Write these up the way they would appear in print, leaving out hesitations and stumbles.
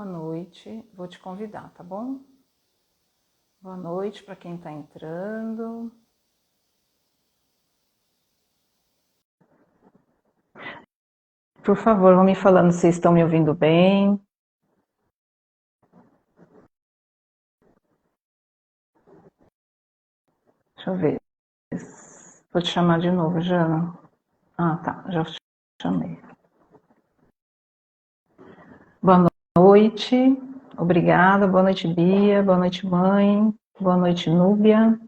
boa noite. Vou te convidar, tá bom? Boa noite para quem está entrando. Por favor, vão me falando se estão me ouvindo bem. Deixa eu ver. Vou te chamar de novo, Jana. Ah, tá. Já te chamei. Boa noite. Obrigada. Boa noite, Bia. Boa noite, mãe. Boa noite, Núbia.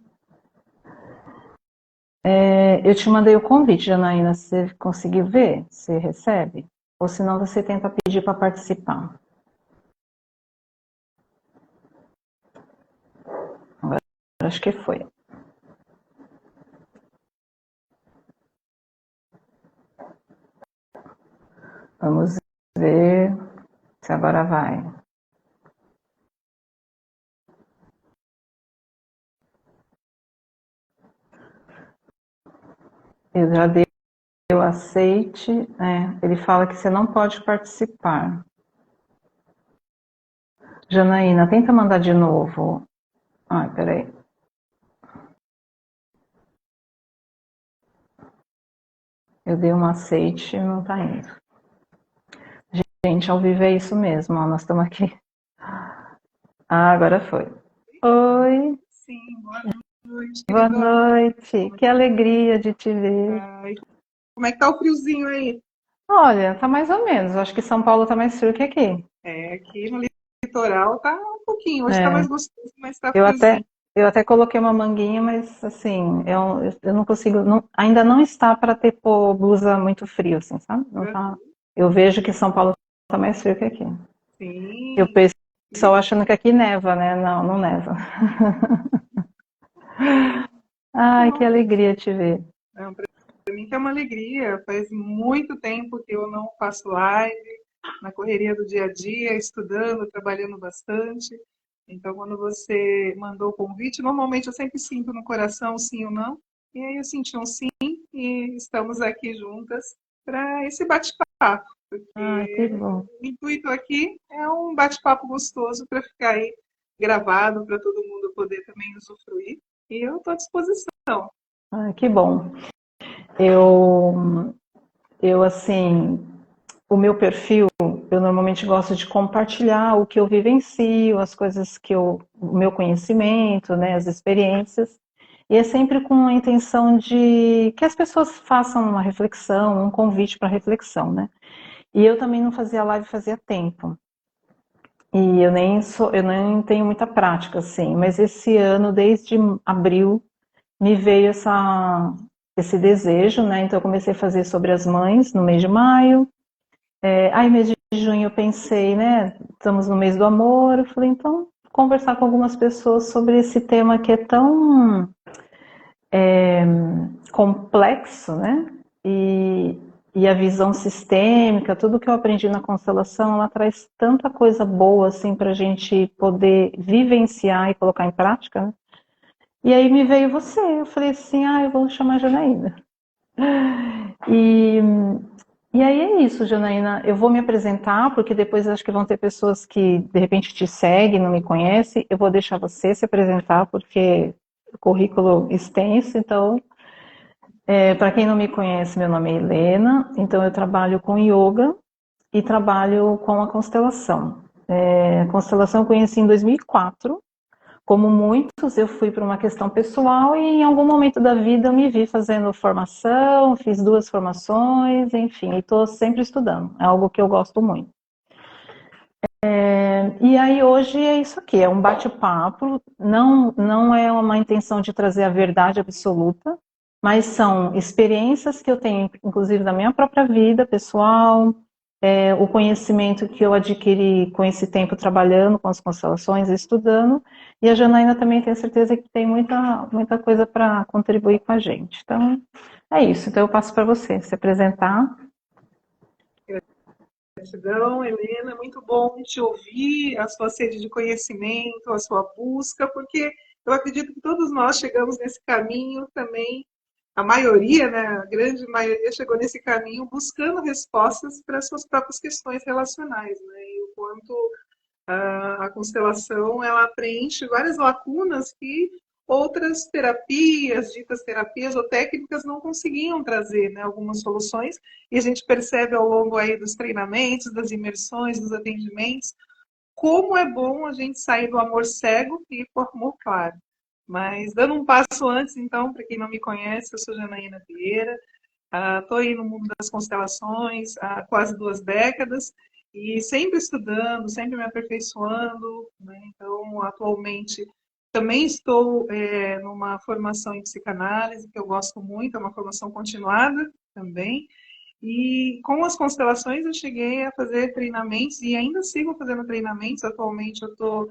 Eu te mandei o convite, Janaína. Você conseguiu ver? Você recebe? Ou senão você tenta pedir para participar. Agora, acho que foi. Vamos ver se agora vai. Eu já dei o aceite. Ele fala que você não pode participar. Janaína, tenta mandar de novo. Ai, peraí. Eu dei um aceite e não tá indo. Gente, ao vivo é isso mesmo, ó, nós estamos aqui. Ah, agora foi. Oi, Sim, boa noite, boa queridona. noite. Que alegria de te ver. Ai, como é que tá o friozinho aí? Olha, tá mais ou menos. Acho que São Paulo tá mais frio que aqui. Aqui no litoral tá um pouquinho, hoje tá É, mais gostoso, mas tá eu friozinho. até, eu até coloquei uma manguinha, mas assim, eu não consigo, ainda não está para ter pôr blusa muito frio, assim, sabe? Não tá. Eu vejo que São Paulo tá mais frio que aqui. E o Sim, pessoal achando que aqui neva, né? Não, não neva. Ai, que alegria te ver. não, para mim que é uma alegria. Faz muito tempo que eu não faço live, na correria do dia a dia, estudando, trabalhando bastante. Então, quando você mandou o convite, normalmente eu sempre sinto no coração sim ou não. E aí eu senti um sim e estamos aqui juntas para esse bate-papo. Ai, que Porque bom. o intuito aqui é um bate-papo gostoso para ficar aí gravado, para todo mundo poder também usufruir. E eu estou à disposição. Ai, que bom. Eu assim, o meu perfil, eu normalmente gosto de compartilhar o que eu vivencio, as coisas que o meu conhecimento, né, as experiências. E é sempre com a intenção de que as pessoas façam uma reflexão, um convite para reflexão, né? E eu também não fazia live fazia tempo. E eu nem tenho muita prática, assim, mas esse ano, desde abril, me veio esse desejo, né? Então eu comecei a fazer sobre as mães no mês de maio. Aí mês de junho eu pensei, né? Estamos no mês do amor, eu falei, então, conversar com algumas pessoas sobre esse tema que é tão complexo, né? E a visão sistêmica, tudo que eu aprendi na constelação, ela traz tanta coisa boa assim para a gente poder vivenciar e colocar em prática, né? E aí me veio você, eu falei assim, eu vou chamar a Janaína. E, e aí é isso, Janaína, eu vou me apresentar, porque depois acho que vão ter pessoas que de repente te seguem, não me conhecem, eu vou deixar você se apresentar, porque o currículo extenso, então para quem não me conhece, meu nome é Helena, então eu trabalho com yoga e trabalho com a constelação. A constelação eu conheci em 2004. Como muitos, eu fui para uma questão pessoal e em algum momento da vida eu me vi fazendo formação, fiz 2 formações, enfim, e estou sempre estudando. É algo que eu gosto muito. E aí hoje é isso aqui, é um bate-papo, não é uma intenção de trazer a verdade absoluta, mas são experiências que eu tenho, inclusive da minha própria vida pessoal, o conhecimento que eu adquiri com esse tempo trabalhando com as constelações, estudando, e a Janaína também tenho certeza que tem muita coisa para contribuir com a gente. Então, é isso. Então eu passo para você se apresentar. Gratidão, Helena, muito bom te ouvir, a sua sede de conhecimento, a sua busca, porque eu acredito que todos nós chegamos nesse caminho também, a maioria, né, a grande maioria chegou nesse caminho buscando respostas para as suas próprias questões relacionais, né, e o quanto A constelação, ela preenche várias lacunas que outras terapias, ditas terapias ou técnicas não conseguiam trazer, né, algumas soluções, e a gente percebe ao longo aí dos treinamentos, das imersões, dos atendimentos, como é bom a gente sair do amor cego e ir para o amor claro. Mas dando um passo antes, então, para quem não me conhece, eu sou Janaína Vieira, estou aí no mundo das constelações há quase 2 décadas e sempre estudando, sempre me aperfeiçoando, né? Então, atualmente, também estou numa formação em psicanálise, que eu gosto muito, é uma formação continuada também. E com as constelações eu cheguei a fazer treinamentos e ainda sigo fazendo treinamentos. Atualmente eu estou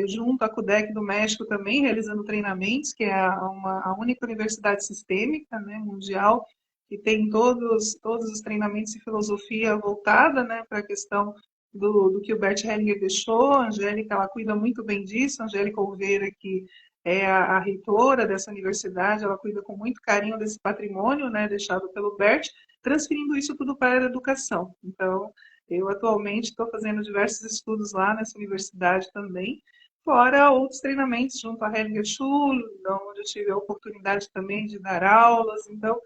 junto à CUDEC do México também, realizando treinamentos, que é a única universidade sistêmica, né, mundial, que tem todos os treinamentos e filosofia voltada, né, para a questão do que o Bert Hellinger deixou. A Angélica, ela cuida muito bem disso, a Angélica Oliveira, que é a reitora dessa universidade, ela cuida com muito carinho desse patrimônio, né, deixado pelo Bert, transferindo isso tudo para a educação. Então, eu atualmente estou fazendo diversos estudos lá nessa universidade também, fora outros treinamentos junto à Hellinger Schule, onde eu tive a oportunidade também de dar aulas. Então,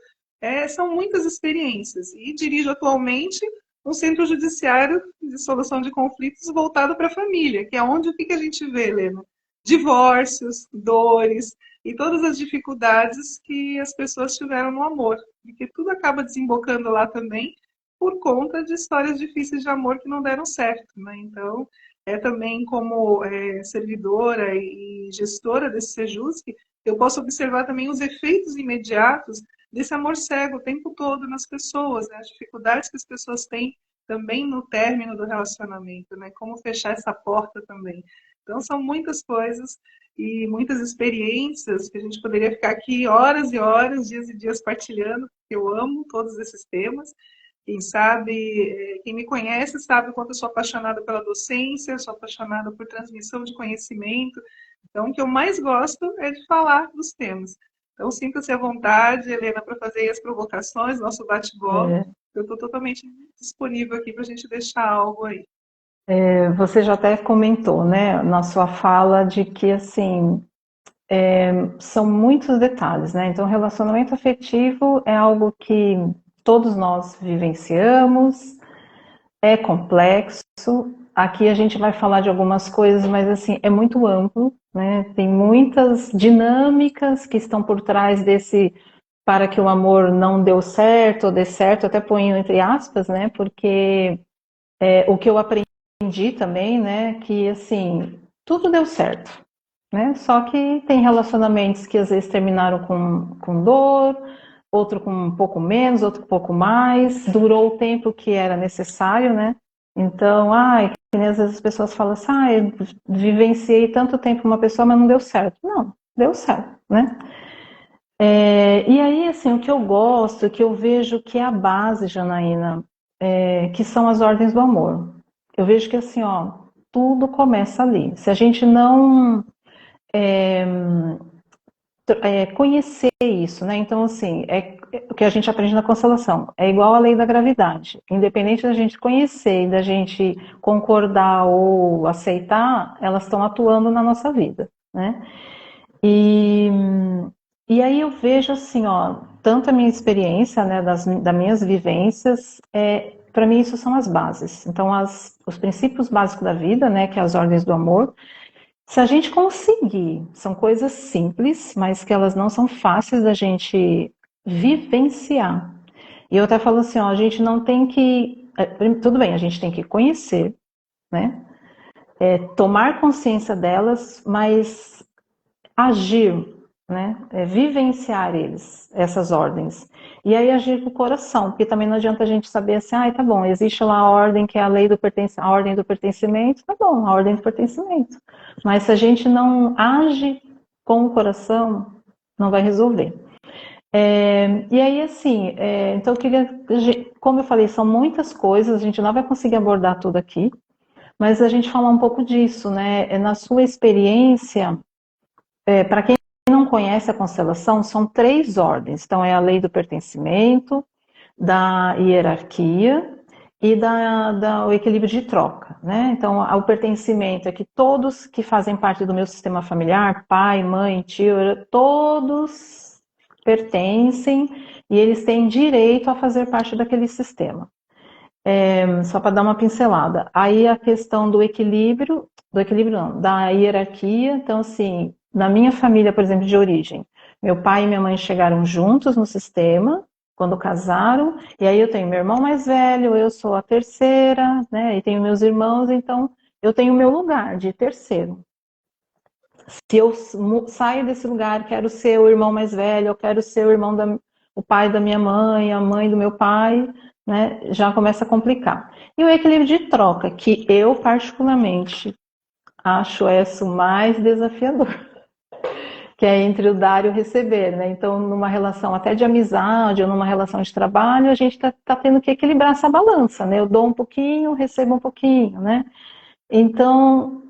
são muitas experiências. E dirijo atualmente um centro judiciário de solução de conflitos voltado para a família, que é onde o que a gente vê, Helena? Divórcios, dores e todas as dificuldades que as pessoas tiveram no amor, porque tudo acaba desembocando lá também por conta de histórias difíceis de amor que não deram certo, né? Então, também como servidora e gestora desse Sejusc, eu posso observar também os efeitos imediatos desse amor cego o tempo todo nas pessoas, né? As dificuldades que as pessoas têm também no término do relacionamento, né? Como fechar essa porta também. Então, são muitas coisas e muitas experiências que a gente poderia ficar aqui horas e horas, dias e dias partilhando, porque eu amo todos esses temas. Quem sabe, quem me conhece sabe o quanto eu sou apaixonada pela docência, sou apaixonada por transmissão de conhecimento. Então, o que eu mais gosto é de falar dos temas. Então, sinta-se à vontade, Helena, para fazer as provocações, nosso bate-bola. É, Eu estou totalmente disponível aqui para a gente deixar algo aí. você já até comentou, né, na sua fala de que, assim, são muitos detalhes, né? Então, relacionamento afetivo é algo que todos nós vivenciamos, é complexo. Aqui a gente vai falar de algumas coisas, mas assim, é muito amplo, né? Tem muitas dinâmicas que estão por trás desse para que o amor não deu certo ou dê certo, até ponho entre aspas, né? Porque o que eu aprendi também, né, que assim, tudo deu certo, né? Só que tem relacionamentos que às vezes terminaram com dor, outro com um pouco menos, outro com um pouco mais, durou o tempo que era necessário, né? Então, que nem às vezes as pessoas falam assim, eu vivenciei tanto tempo com uma pessoa, mas não deu certo. Não, deu certo, né? E aí, assim, o que eu gosto, o que eu vejo que é a base, Janaína, que são as ordens do amor. Eu vejo que assim, ó, tudo começa ali. Se a gente não conhecer isso, né? Então, assim, o que a gente aprende na constelação. É igual à lei da gravidade. Independente da gente conhecer e da gente concordar ou aceitar, elas estão atuando na nossa vida, né? E, e aí eu vejo assim, ó, tanto a minha experiência, né, das minhas vivências, para mim isso são as bases. Então, os princípios básicos da vida, né, que é as ordens do amor, se a gente conseguir, são coisas simples, mas que elas não são fáceis da gente vivenciar. E eu até falo assim, ó, a gente não tem que, tudo bem, a gente tem que conhecer, né, tomar consciência delas, mas agir, né? Vivenciar essas ordens. E aí agir com o coração, porque também não adianta a gente saber assim, tá bom, existe lá a ordem que é a lei do a ordem do pertencimento, tá bom, a ordem do pertencimento. Mas se a gente não age com o coração, não vai resolver. E aí, assim, então eu queria, como eu falei, são muitas coisas, a gente não vai conseguir abordar tudo aqui, mas a gente falar um pouco disso, né? Na sua experiência, para quem não conhece a constelação, são 3 ordens. Então, é a lei do pertencimento, da hierarquia e o equilíbrio de troca, né? Então, o pertencimento é que todos que fazem parte do meu sistema familiar, pai, mãe, tio, todos pertencem e eles têm direito a fazer parte daquele sistema. Só para dar uma pincelada. Aí a questão do equilíbrio não, da hierarquia. Então, assim, na minha família, por exemplo, de origem, meu pai e minha mãe chegaram juntos no sistema, quando casaram, e aí eu tenho meu irmão mais velho, eu sou a terceira, né, e tenho meus irmãos, então eu tenho o meu lugar de terceiro. Se eu saio desse lugar, quero ser o irmão mais velho, eu quero ser o pai da minha mãe, a mãe do meu pai, né, já começa a complicar. E o equilíbrio de troca, que eu particularmente acho esse o mais desafiador, que é entre o dar e o receber, né? Então, numa relação até de amizade ou numa relação de trabalho, a gente tá tendo que equilibrar essa balança, né? Eu dou um pouquinho, recebo um pouquinho, né? Então,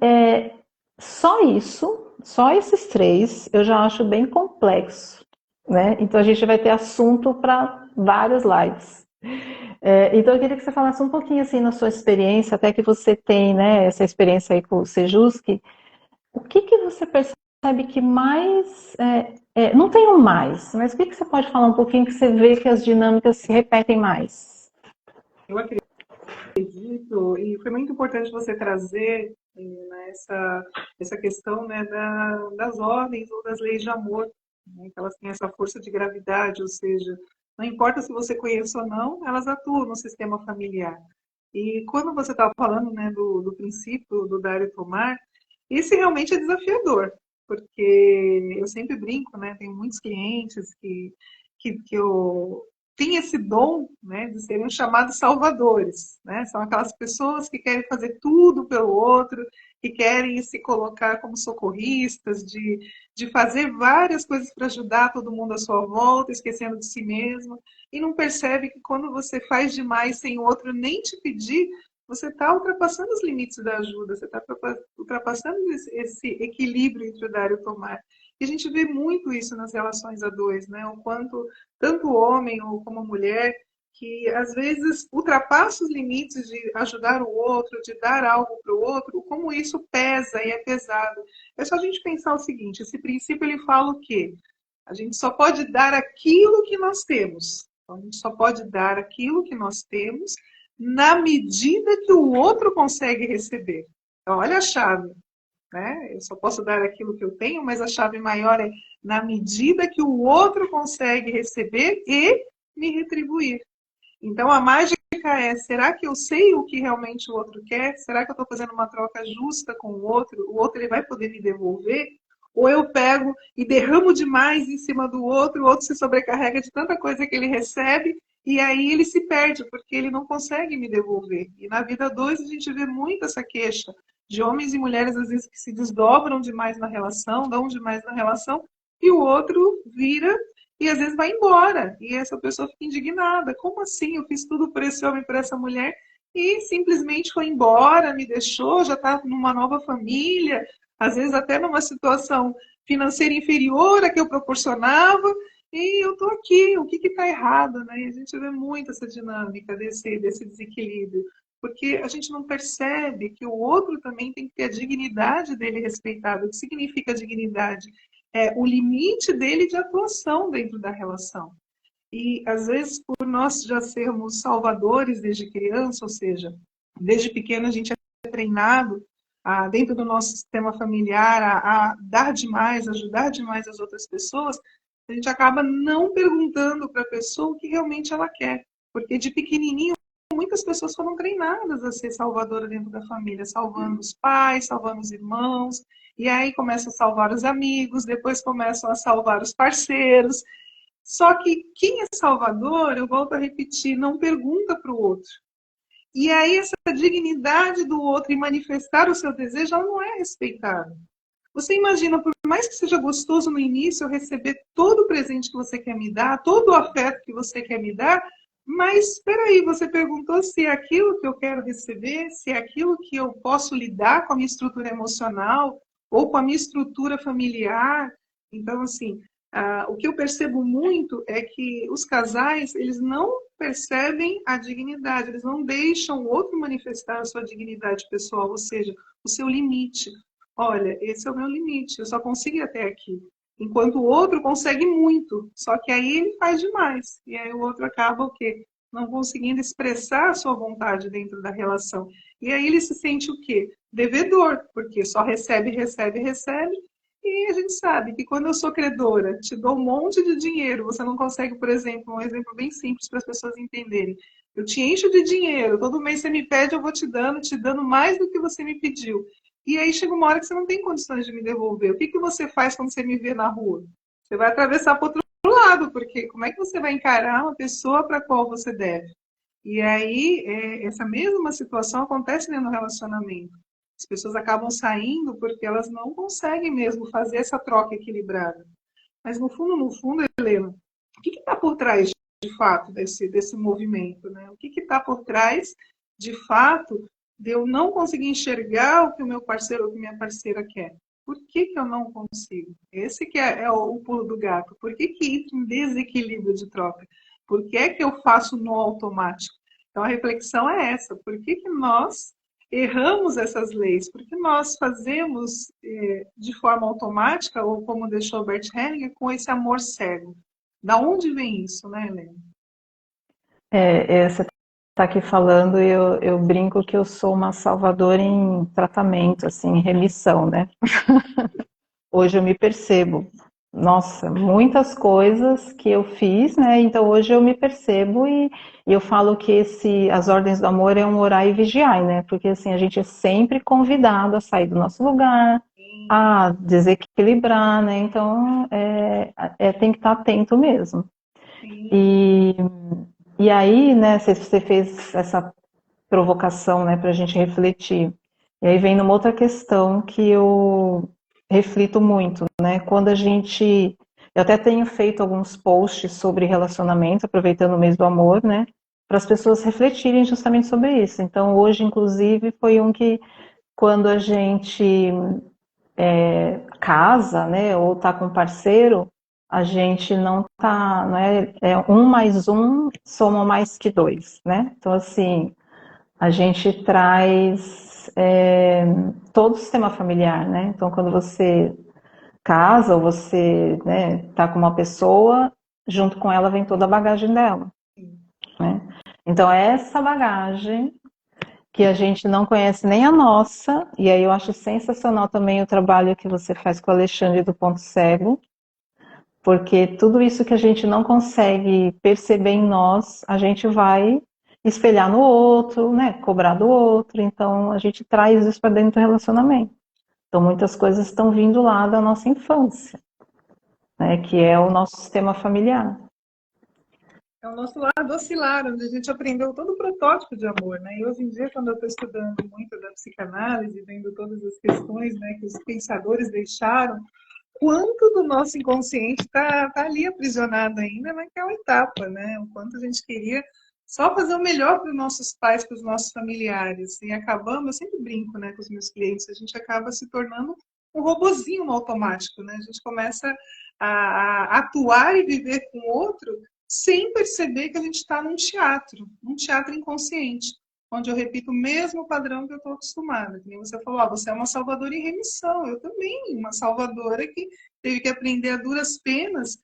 só isso, só esses três, eu já acho bem complexo, né? Então, a gente vai ter assunto para vários lives. Então, eu queria que você falasse um pouquinho, assim, na sua experiência, até que você tem, né, essa experiência aí com o Sejusc, o que que você percebe que mais... não tem um mais, mas o que que você pode falar um pouquinho que você vê que as dinâmicas se repetem mais? Eu acredito, e foi muito importante você trazer essa questão, né, das ordens ou das leis de amor, né, que elas têm essa força de gravidade, ou seja, não importa se você conhece ou não, elas atuam no sistema familiar. E quando você estava falando, né, do princípio do dar e tomar, esse realmente é desafiador, porque eu sempre brinco, né, tenho muitos clientes que eu tem esse dom, né, de serem chamados salvadores, né? São aquelas pessoas que querem fazer tudo pelo outro, que querem se colocar como socorristas, de fazer várias coisas para ajudar todo mundo à sua volta, esquecendo de si mesmo, e não percebe que quando você faz demais sem o outro nem te pedir, você está ultrapassando os limites da ajuda, você está ultrapassando esse equilíbrio entre o dar e o tomar. E a gente vê muito isso nas relações a dois, né? O quanto tanto o homem ou como a mulher que às vezes ultrapassa os limites de ajudar o outro, de dar algo para o outro, como isso pesa e é pesado. É só a gente pensar o seguinte, esse princípio ele fala o quê? A gente só pode dar aquilo que nós temos. Então, a gente só pode dar aquilo que nós temos na medida que o outro consegue receber. Então, olha a chave, né? Eu só posso dar aquilo que eu tenho, mas a chave maior é na medida que o outro consegue receber e me retribuir. Então a mágica é, será que eu sei o que realmente o outro quer? Será que eu estou fazendo uma troca justa com o outro? O outro ele vai poder me devolver? Ou eu pego e derramo demais em cima do outro, o outro se sobrecarrega de tanta coisa que ele recebe e aí ele se perde, porque ele não consegue me devolver. E na vida dois a gente vê muito essa queixa de homens e mulheres, às vezes, que se desdobram demais na relação, dão demais na relação, e o outro vira e às vezes vai embora. E essa pessoa fica indignada. Como assim? Eu fiz tudo por esse homem, por essa mulher, e simplesmente foi embora, me deixou, já está numa nova família, às vezes até numa situação financeira inferior à que eu proporcionava, e eu estou aqui, o que está errado? Né? E a gente vê muito essa dinâmica desse desequilíbrio, porque a gente não percebe que o outro também tem que ter a dignidade dele respeitada. O que significa dignidade? É o limite dele de atuação dentro da relação. E, às vezes, por nós já sermos salvadores desde criança, ou seja, desde pequeno a gente é treinado dentro do nosso sistema familiar a dar demais, ajudar demais as outras pessoas, a gente acaba não perguntando para a pessoa o que realmente ela quer. Porque de pequenininho, muitas pessoas foram treinadas a ser salvadora dentro da família, salvando os pais, salvando os irmãos, e aí começam a salvar os amigos, depois começam a salvar os parceiros. Só que quem é salvador, eu volto a repetir, não pergunta para o outro. E aí essa dignidade do outro e manifestar o seu desejo, ela não é respeitada. Você imagina, por mais que seja gostoso no início eu receber todo o presente que você quer me dar, todo o afeto que você quer me dar, mas espera aí, você perguntou se é aquilo que eu quero receber, se é aquilo que eu posso lidar com a minha estrutura emocional ou com a minha estrutura familiar. Então, assim, O que eu percebo muito é que os casais, eles não percebem a dignidade, eles não deixam o outro manifestar a sua dignidade pessoal, ou seja, o seu limite. Olha, esse é o meu limite, eu só consigo ir até aqui. Enquanto o outro consegue muito, só que aí ele faz demais. E aí o outro acaba o quê? Não conseguindo expressar a sua vontade dentro da relação. E aí ele se sente o quê? Devedor, porque só recebe, recebe, recebe, e a gente sabe que quando eu sou credora, te dou um monte de dinheiro, você não consegue, por exemplo, um exemplo bem simples para as pessoas entenderem. Eu te encho de dinheiro, todo mês você me pede, eu vou te dando mais do que você me pediu. E aí chega uma hora que você não tem condições de me devolver. O que, que você faz quando você me vê na rua? Você vai atravessar para o outro lado, porque como é que você vai encarar uma pessoa para a qual você deve? E aí, essa mesma situação acontece dentro do relacionamento. As pessoas acabam saindo porque elas não conseguem mesmo fazer essa troca equilibrada. Mas no fundo, Helena, o que está por trás de fato desse movimento? Né? O que está por trás de fato de eu não conseguir enxergar o que o meu parceiro ou que minha parceira quer? Por que eu não consigo? Esse que é o pulo do gato. Por que entra em desequilíbrio de troca? Por que é que eu faço no automático? Então a reflexão é essa. Por que nós erramos essas leis? Porque nós fazemos de forma automática, ou como deixou Bert Hellinger, com esse amor cego. Da onde vem isso, né, Helena? Você está aqui falando e eu brinco que eu sou uma salvadora em tratamento, assim, em remissão, né? Hoje eu me percebo, nossa, muitas coisas que eu fiz, né? Então hoje eu me percebo e eu falo que as ordens do amor é um orar e vigiar, né? Porque assim, a gente é sempre convidado a sair do nosso lugar, a desequilibrar, né? Então tem que estar atento mesmo. Sim. E aí, né, você fez essa provocação, né, para a gente refletir. E aí vem numa outra questão que eu reflito muito, né? Quando a gente. Eu até tenho feito alguns posts sobre relacionamento, aproveitando o mês do amor, né? Para as pessoas refletirem justamente sobre isso. Então, hoje, inclusive, foi um que, quando a gente casa, né, ou tá com um parceiro, a gente não tá, não é um mais um soma mais que dois, né? Então, assim, a gente traz todo o sistema familiar, né? Então, quando você casa ou você, né, tá com uma pessoa, junto com ela vem toda a bagagem dela, né? Então, essa bagagem que a gente não conhece nem a nossa, e aí eu acho sensacional também o trabalho que você faz com o Alexandre do Ponto Cego, porque tudo isso que a gente não consegue perceber em nós, a gente vai espelhar no outro, né? Cobrar do outro. Então a gente traz isso para dentro do relacionamento. Então muitas coisas estão vindo lá da nossa infância, né? Que é o nosso sistema familiar. É o nosso lado oscilar, onde a gente aprendeu todo o protótipo de amor, né? E hoje em dia, quando eu estou estudando muito da psicanálise, vendo todas as questões, né, que os pensadores deixaram, quanto do nosso inconsciente tá ali aprisionado ainda naquela etapa, né? O quanto a gente queria só fazer o melhor para os nossos pais, para os nossos familiares. E acabamos, eu sempre brinco, né, com os meus clientes, a gente acaba se tornando um robozinho no automático, né? A gente começa a atuar e viver com o outro sem perceber que a gente está num teatro inconsciente, onde eu repito o mesmo padrão que eu estou acostumada. Que nem você falou, você é uma salvadora em remissão. Eu também, uma salvadora que teve que aprender a duras penas,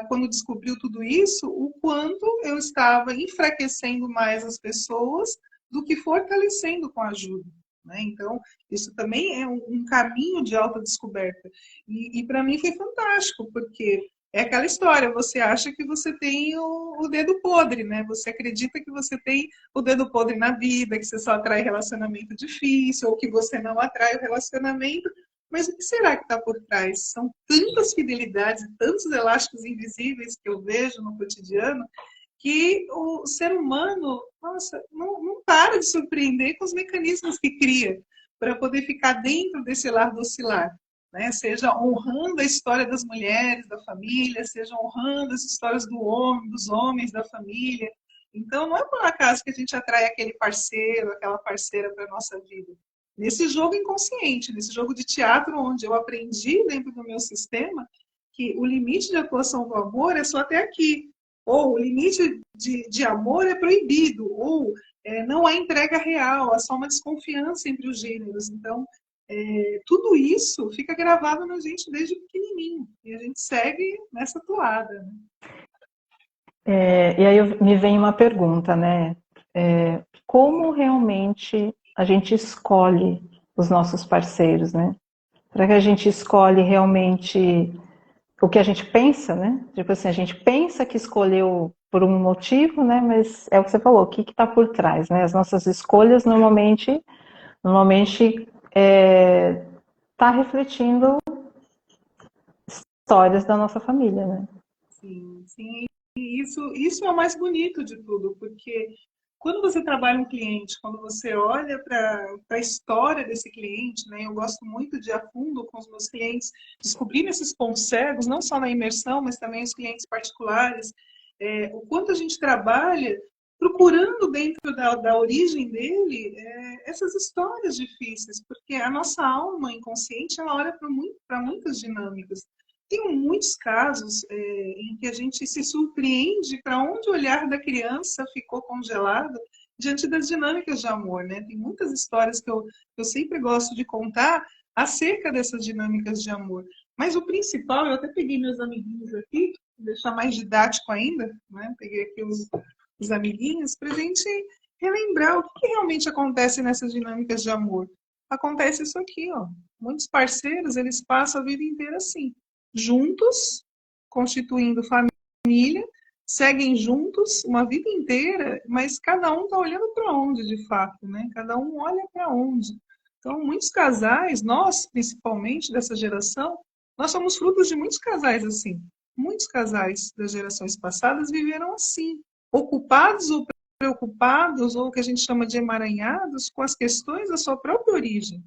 quando descobriu tudo isso, o quanto eu estava enfraquecendo mais as pessoas do que fortalecendo com a ajuda. Né? Então, isso também é um caminho de autodescoberta. E para mim foi fantástico, porque é aquela história, você acha que você tem o dedo podre, né? Você acredita que você tem o dedo podre na vida, que você só atrai relacionamento difícil, ou que você não atrai o relacionamento. Mas o que será que está por trás? São tantas fidelidades, tantos elásticos invisíveis que eu vejo no cotidiano, que o ser humano, nossa, não para de surpreender com os mecanismos que cria para poder ficar dentro desse lar oscilar. Né? Seja honrando a história das mulheres da família, seja honrando as histórias dos homens da família. Então, não é por acaso que a gente atrai aquele parceiro, aquela parceira para a nossa vida. Nesse jogo inconsciente, nesse jogo de teatro onde eu aprendi dentro do meu sistema que o limite de atuação do amor é só até aqui, ou o limite de amor é proibido, ou não há entrega real, há só uma desconfiança entre os gêneros. Então, tudo isso fica gravado na gente desde pequenininho, e a gente segue nessa toada, né? E aí me vem uma pergunta, né? Como realmente a gente escolhe os nossos parceiros, né? Será que a gente escolhe realmente o que a gente pensa, né? Tipo assim, a gente pensa que escolheu por um motivo, né? Mas é o que você falou, o que está por trás, né? As nossas escolhas normalmente tá refletindo histórias da nossa família, né? Sim, sim. E isso é o mais bonito de tudo, porque quando você trabalha um cliente, quando você olha para a história desse cliente, né? Eu gosto muito de ir a fundo com os meus clientes, descobrindo esses pontos cegos, não só na imersão, mas também os clientes particulares, o quanto a gente trabalha procurando dentro da origem dele essas histórias difíceis, porque a nossa alma inconsciente ela olha para muitas dinâmicas. Tem muitos casos em que a gente se surpreende para onde o olhar da criança ficou congelado diante das dinâmicas de amor, né? Tem muitas histórias que eu sempre gosto de contar acerca dessas dinâmicas de amor. Mas o principal, eu até peguei meus amiguinhos aqui, vou deixar mais didático ainda, né? Peguei aqui os amiguinhos para a gente relembrar o que realmente acontece nessas dinâmicas de amor. Acontece isso aqui, ó. Muitos parceiros, eles passam a vida inteira assim, juntos, constituindo família, seguem juntos uma vida inteira, mas cada um está olhando para onde, de fato, né? Cada um olha para onde. Então, muitos casais, nós, principalmente dessa geração, nós somos frutos de muitos casais assim. Muitos casais das gerações passadas viveram assim, ocupados ou preocupados, ou o que a gente chama de emaranhados, com as questões da sua própria origem.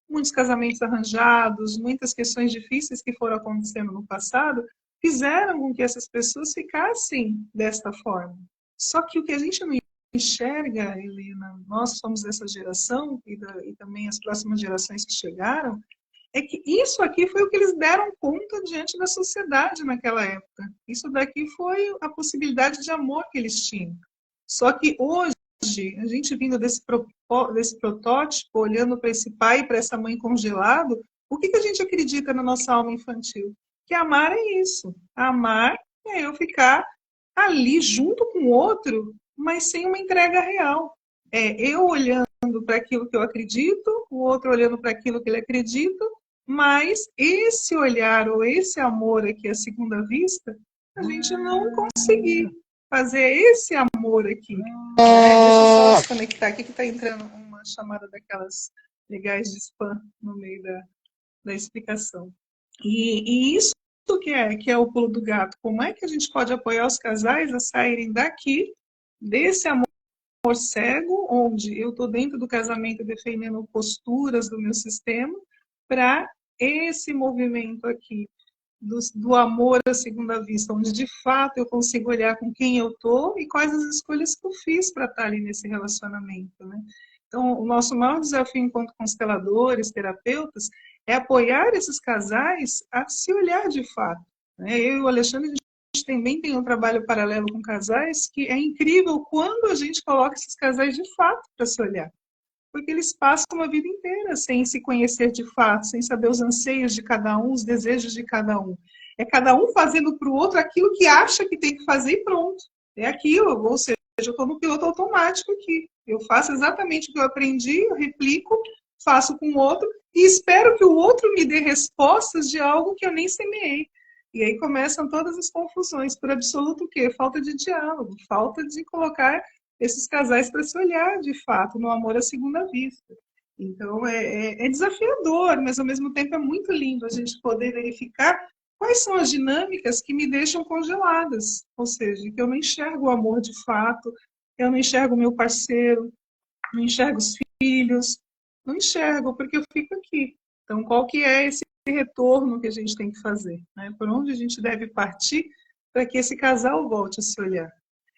Muitos casamentos arranjados, muitas questões difíceis que foram acontecendo no passado, fizeram com que essas pessoas ficassem desta forma. Só que o que a gente não enxerga, Helena, nós somos dessa geração e também as próximas gerações que chegaram, é que isso aqui foi o que eles deram conta diante da sociedade naquela época. Isso daqui foi a possibilidade de amor que eles tinham. Só que hoje, a gente vindo desse protótipo, olhando para esse pai e para essa mãe congelado, o que a gente acredita na nossa alma infantil? Que amar é isso. Amar é eu ficar ali junto com o outro, mas sem uma entrega real. É eu olhando para aquilo que eu acredito, o outro olhando para aquilo que ele acredita, mas esse olhar ou esse amor aqui à segunda vista, a gente não conseguir fazer esse amor aqui. Deixa eu só desconectar aqui que está entrando uma chamada daquelas legais de spam no meio da explicação. E isso que é o pulo do gato. Como é que a gente pode apoiar os casais a saírem daqui, desse amor cego, onde eu estou dentro do casamento defendendo posturas do meu sistema, para esse movimento aqui, do amor à segunda vista, onde de fato eu consigo olhar com quem eu estou e quais as escolhas que eu fiz para estar ali nesse relacionamento, né? Então, o nosso maior desafio enquanto consteladores, terapeutas, é apoiar esses casais a se olhar de fato, né? Eu e o Alexandre, a gente também tem um trabalho paralelo com casais que é incrível quando a gente coloca esses casais de fato para se olhar. Porque eles passam uma vida inteira sem se conhecer de fato, sem saber os anseios de cada um, os desejos de cada um. É cada um fazendo para o outro aquilo que acha que tem que fazer e pronto. É aquilo, ou seja, eu estou no piloto automático aqui. Eu faço exatamente o que eu aprendi, eu replico, faço com o outro e espero que o outro me dê respostas de algo que eu nem semeei. E aí começam todas as confusões, por absoluto o quê? Falta de diálogo, falta de colocar esses casais para se olhar de fato no amor à segunda vista. Então é desafiador, mas ao mesmo tempo é muito lindo a gente poder verificar quais são as dinâmicas que me deixam congeladas, ou seja, que eu não enxergo o amor de fato, eu não enxergo o meu parceiro, não enxergo os filhos, não enxergo porque eu fico aqui. Então qual que é esse retorno que a gente tem que fazer, né? Por onde a gente deve partir para que esse casal volte a se olhar?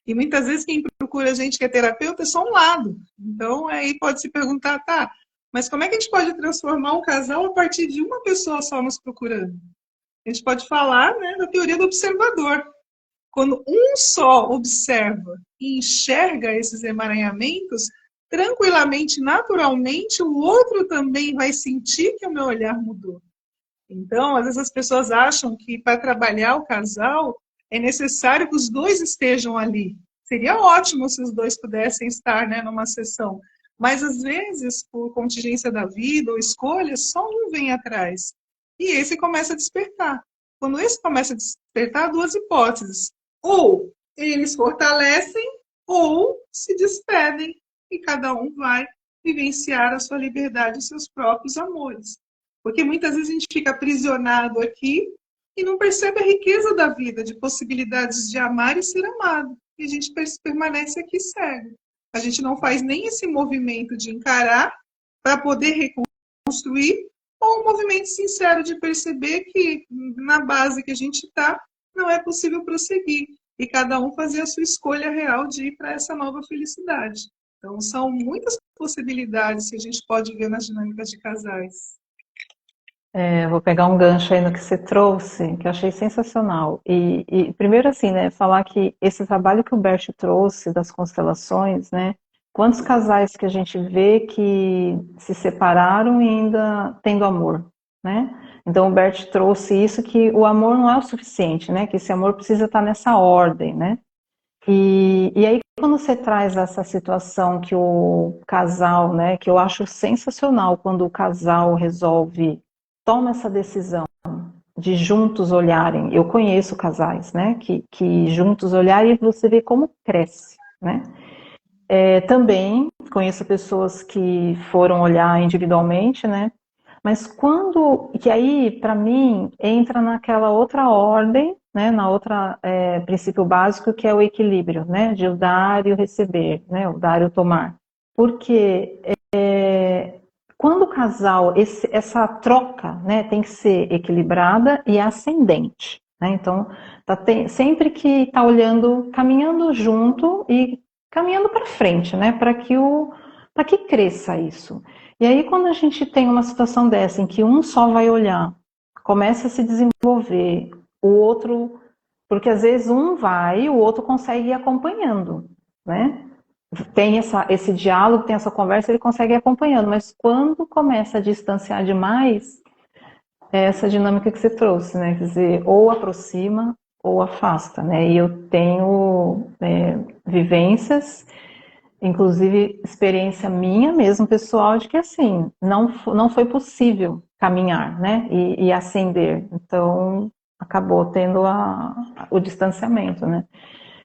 E muitas vezes quem procura a gente que é terapeuta é só um lado. Então, aí pode se perguntar, tá, mas como é que a gente pode transformar um casal a partir de uma pessoa só nos procurando? A gente pode falar, né, da teoria do observador. Quando um só observa e enxerga esses emaranhamentos, tranquilamente, naturalmente, o outro também vai sentir que o meu olhar mudou. Então, às vezes as pessoas acham que para trabalhar o casal é necessário que os dois estejam ali. Seria ótimo se os dois pudessem estar, né, numa sessão. Mas às vezes, por contingência da vida ou escolhas, só um vem atrás. E esse começa a despertar. Quando esse começa a despertar, duas hipóteses. Ou eles fortalecem ou se despedem e cada um vai vivenciar a sua liberdade e seus próprios amores. Porque muitas vezes a gente fica aprisionado aqui e não percebe a riqueza da vida, de possibilidades de amar e ser amado. E a gente permanece aqui cego. A gente não faz nem esse movimento de encarar para poder reconstruir, ou um movimento sincero de perceber que na base que a gente está, não é possível prosseguir. E cada um fazer a sua escolha real de ir para essa nova felicidade. Então, são muitas possibilidades que a gente pode ver nas dinâmicas de casais. Vou pegar um gancho aí no que você trouxe, que eu achei sensacional. E primeiro assim, né, falar que esse trabalho que o Bert trouxe das constelações, né, quantos casais que a gente vê que se separaram e ainda tendo amor, né? Então o Bert trouxe isso, que o amor não é o suficiente, né? Que esse amor precisa estar nessa ordem, né? E aí quando você traz essa situação que o casal, né, que eu acho sensacional quando o casal resolve, toma essa decisão de juntos olharem. Eu conheço casais, né, que juntos olharem e você vê como cresce, né? Também conheço pessoas que foram olhar individualmente, né? Mas quando, que aí para mim entra naquela outra ordem, né? Na outra princípio básico que é o equilíbrio, né? De o dar e o receber, né? O dar e o tomar. Porque quando o casal, essa troca, né, tem que ser equilibrada e ascendente, né? Então, sempre que está olhando, caminhando junto e caminhando para frente, né? Para que cresça isso. E aí, quando a gente tem uma situação dessa, em que um só vai olhar, começa a se desenvolver, o outro, porque às vezes um vai, o outro consegue ir acompanhando, né? Tem esse diálogo, tem essa conversa, ele consegue ir acompanhando, mas quando começa a distanciar demais, é essa dinâmica que você trouxe, né? Quer dizer, ou aproxima ou afasta, né? E eu tenho vivências, inclusive experiência minha mesmo, pessoal, de que assim, não foi possível caminhar, né? E ascender. Então, acabou tendo o distanciamento, né?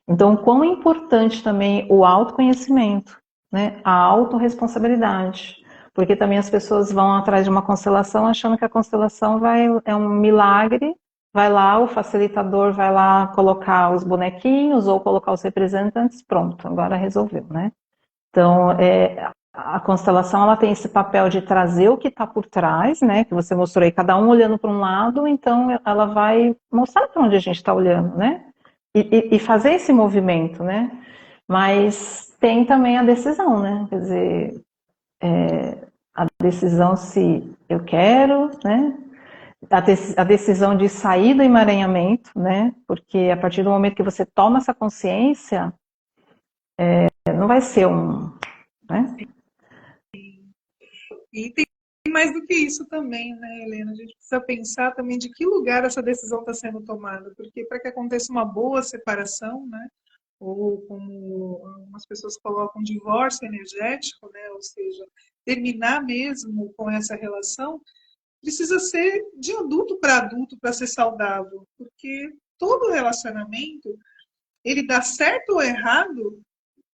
Então, quão é importante também o autoconhecimento, né? A autorresponsabilidade. Porque também as pessoas vão atrás de uma constelação achando que a constelação é um milagre, vai lá, o facilitador vai lá colocar os bonequinhos ou colocar os representantes, pronto, agora resolveu, né? Então, a constelação ela tem esse papel de trazer o que está por trás, né? Que você mostrou aí, cada um olhando para um lado, então ela vai mostrar para onde a gente está olhando, né? E fazer esse movimento, né? Mas tem também a decisão, né? Quer dizer, a decisão se eu quero, né? A decisão de sair do emaranhamento, né? Porque a partir do momento que você toma essa consciência, não vai ser né? E tem mais do que isso também, né, Helena? A gente precisa pensar também de que lugar essa decisão está sendo tomada, porque para que aconteça uma boa separação, né, ou como algumas pessoas colocam, divórcio energético, né, ou seja, terminar mesmo com essa relação, precisa ser de adulto para ser saudável, porque todo relacionamento ele dá certo ou errado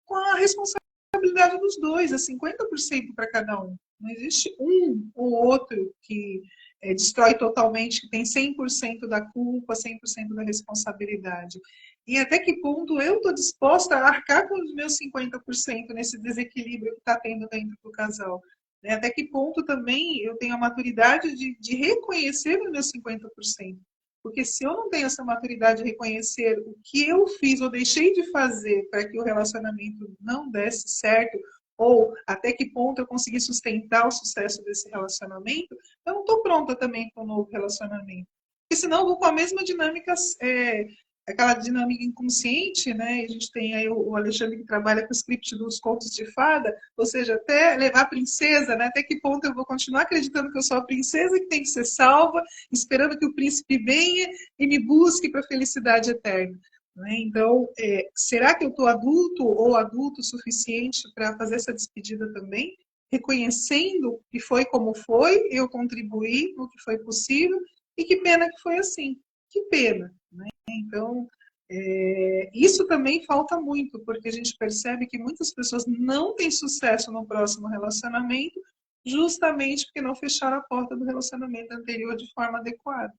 com a responsabilidade dos dois, é 50% para cada um. Não existe um ou outro que destrói totalmente, que tem 100% da culpa, 100% da responsabilidade. E até que ponto eu estou disposta a arcar com os meus 50% nesse desequilíbrio que está tendo dentro do casal? Até que ponto também eu tenho a maturidade de reconhecer os meus 50%? Porque se eu não tenho essa maturidade de reconhecer o que eu fiz ou deixei de fazer para que o relacionamento não desse certo, ou até que ponto eu consegui sustentar o sucesso desse relacionamento, eu não estou pronta também para um novo relacionamento. porque senão eu vou com a mesma dinâmica, aquela dinâmica inconsciente, né? A gente tem aí o Alexandre que trabalha com o script dos contos de fada, ou seja, até levar a princesa, né? Até que ponto eu vou continuar acreditando que eu sou a princesa que tem que ser salva, esperando que o príncipe venha e me busque para a felicidade eterna. Né? Então, será que eu estou adulto ou adulto o suficiente para fazer essa despedida também? Reconhecendo que foi como foi, eu contribuí no que foi possível, e que pena que foi assim. Que pena. Né? Então, isso também falta muito, porque a gente percebe que muitas pessoas não têm sucesso no próximo relacionamento, justamente porque não fecharam a porta do relacionamento anterior de forma adequada.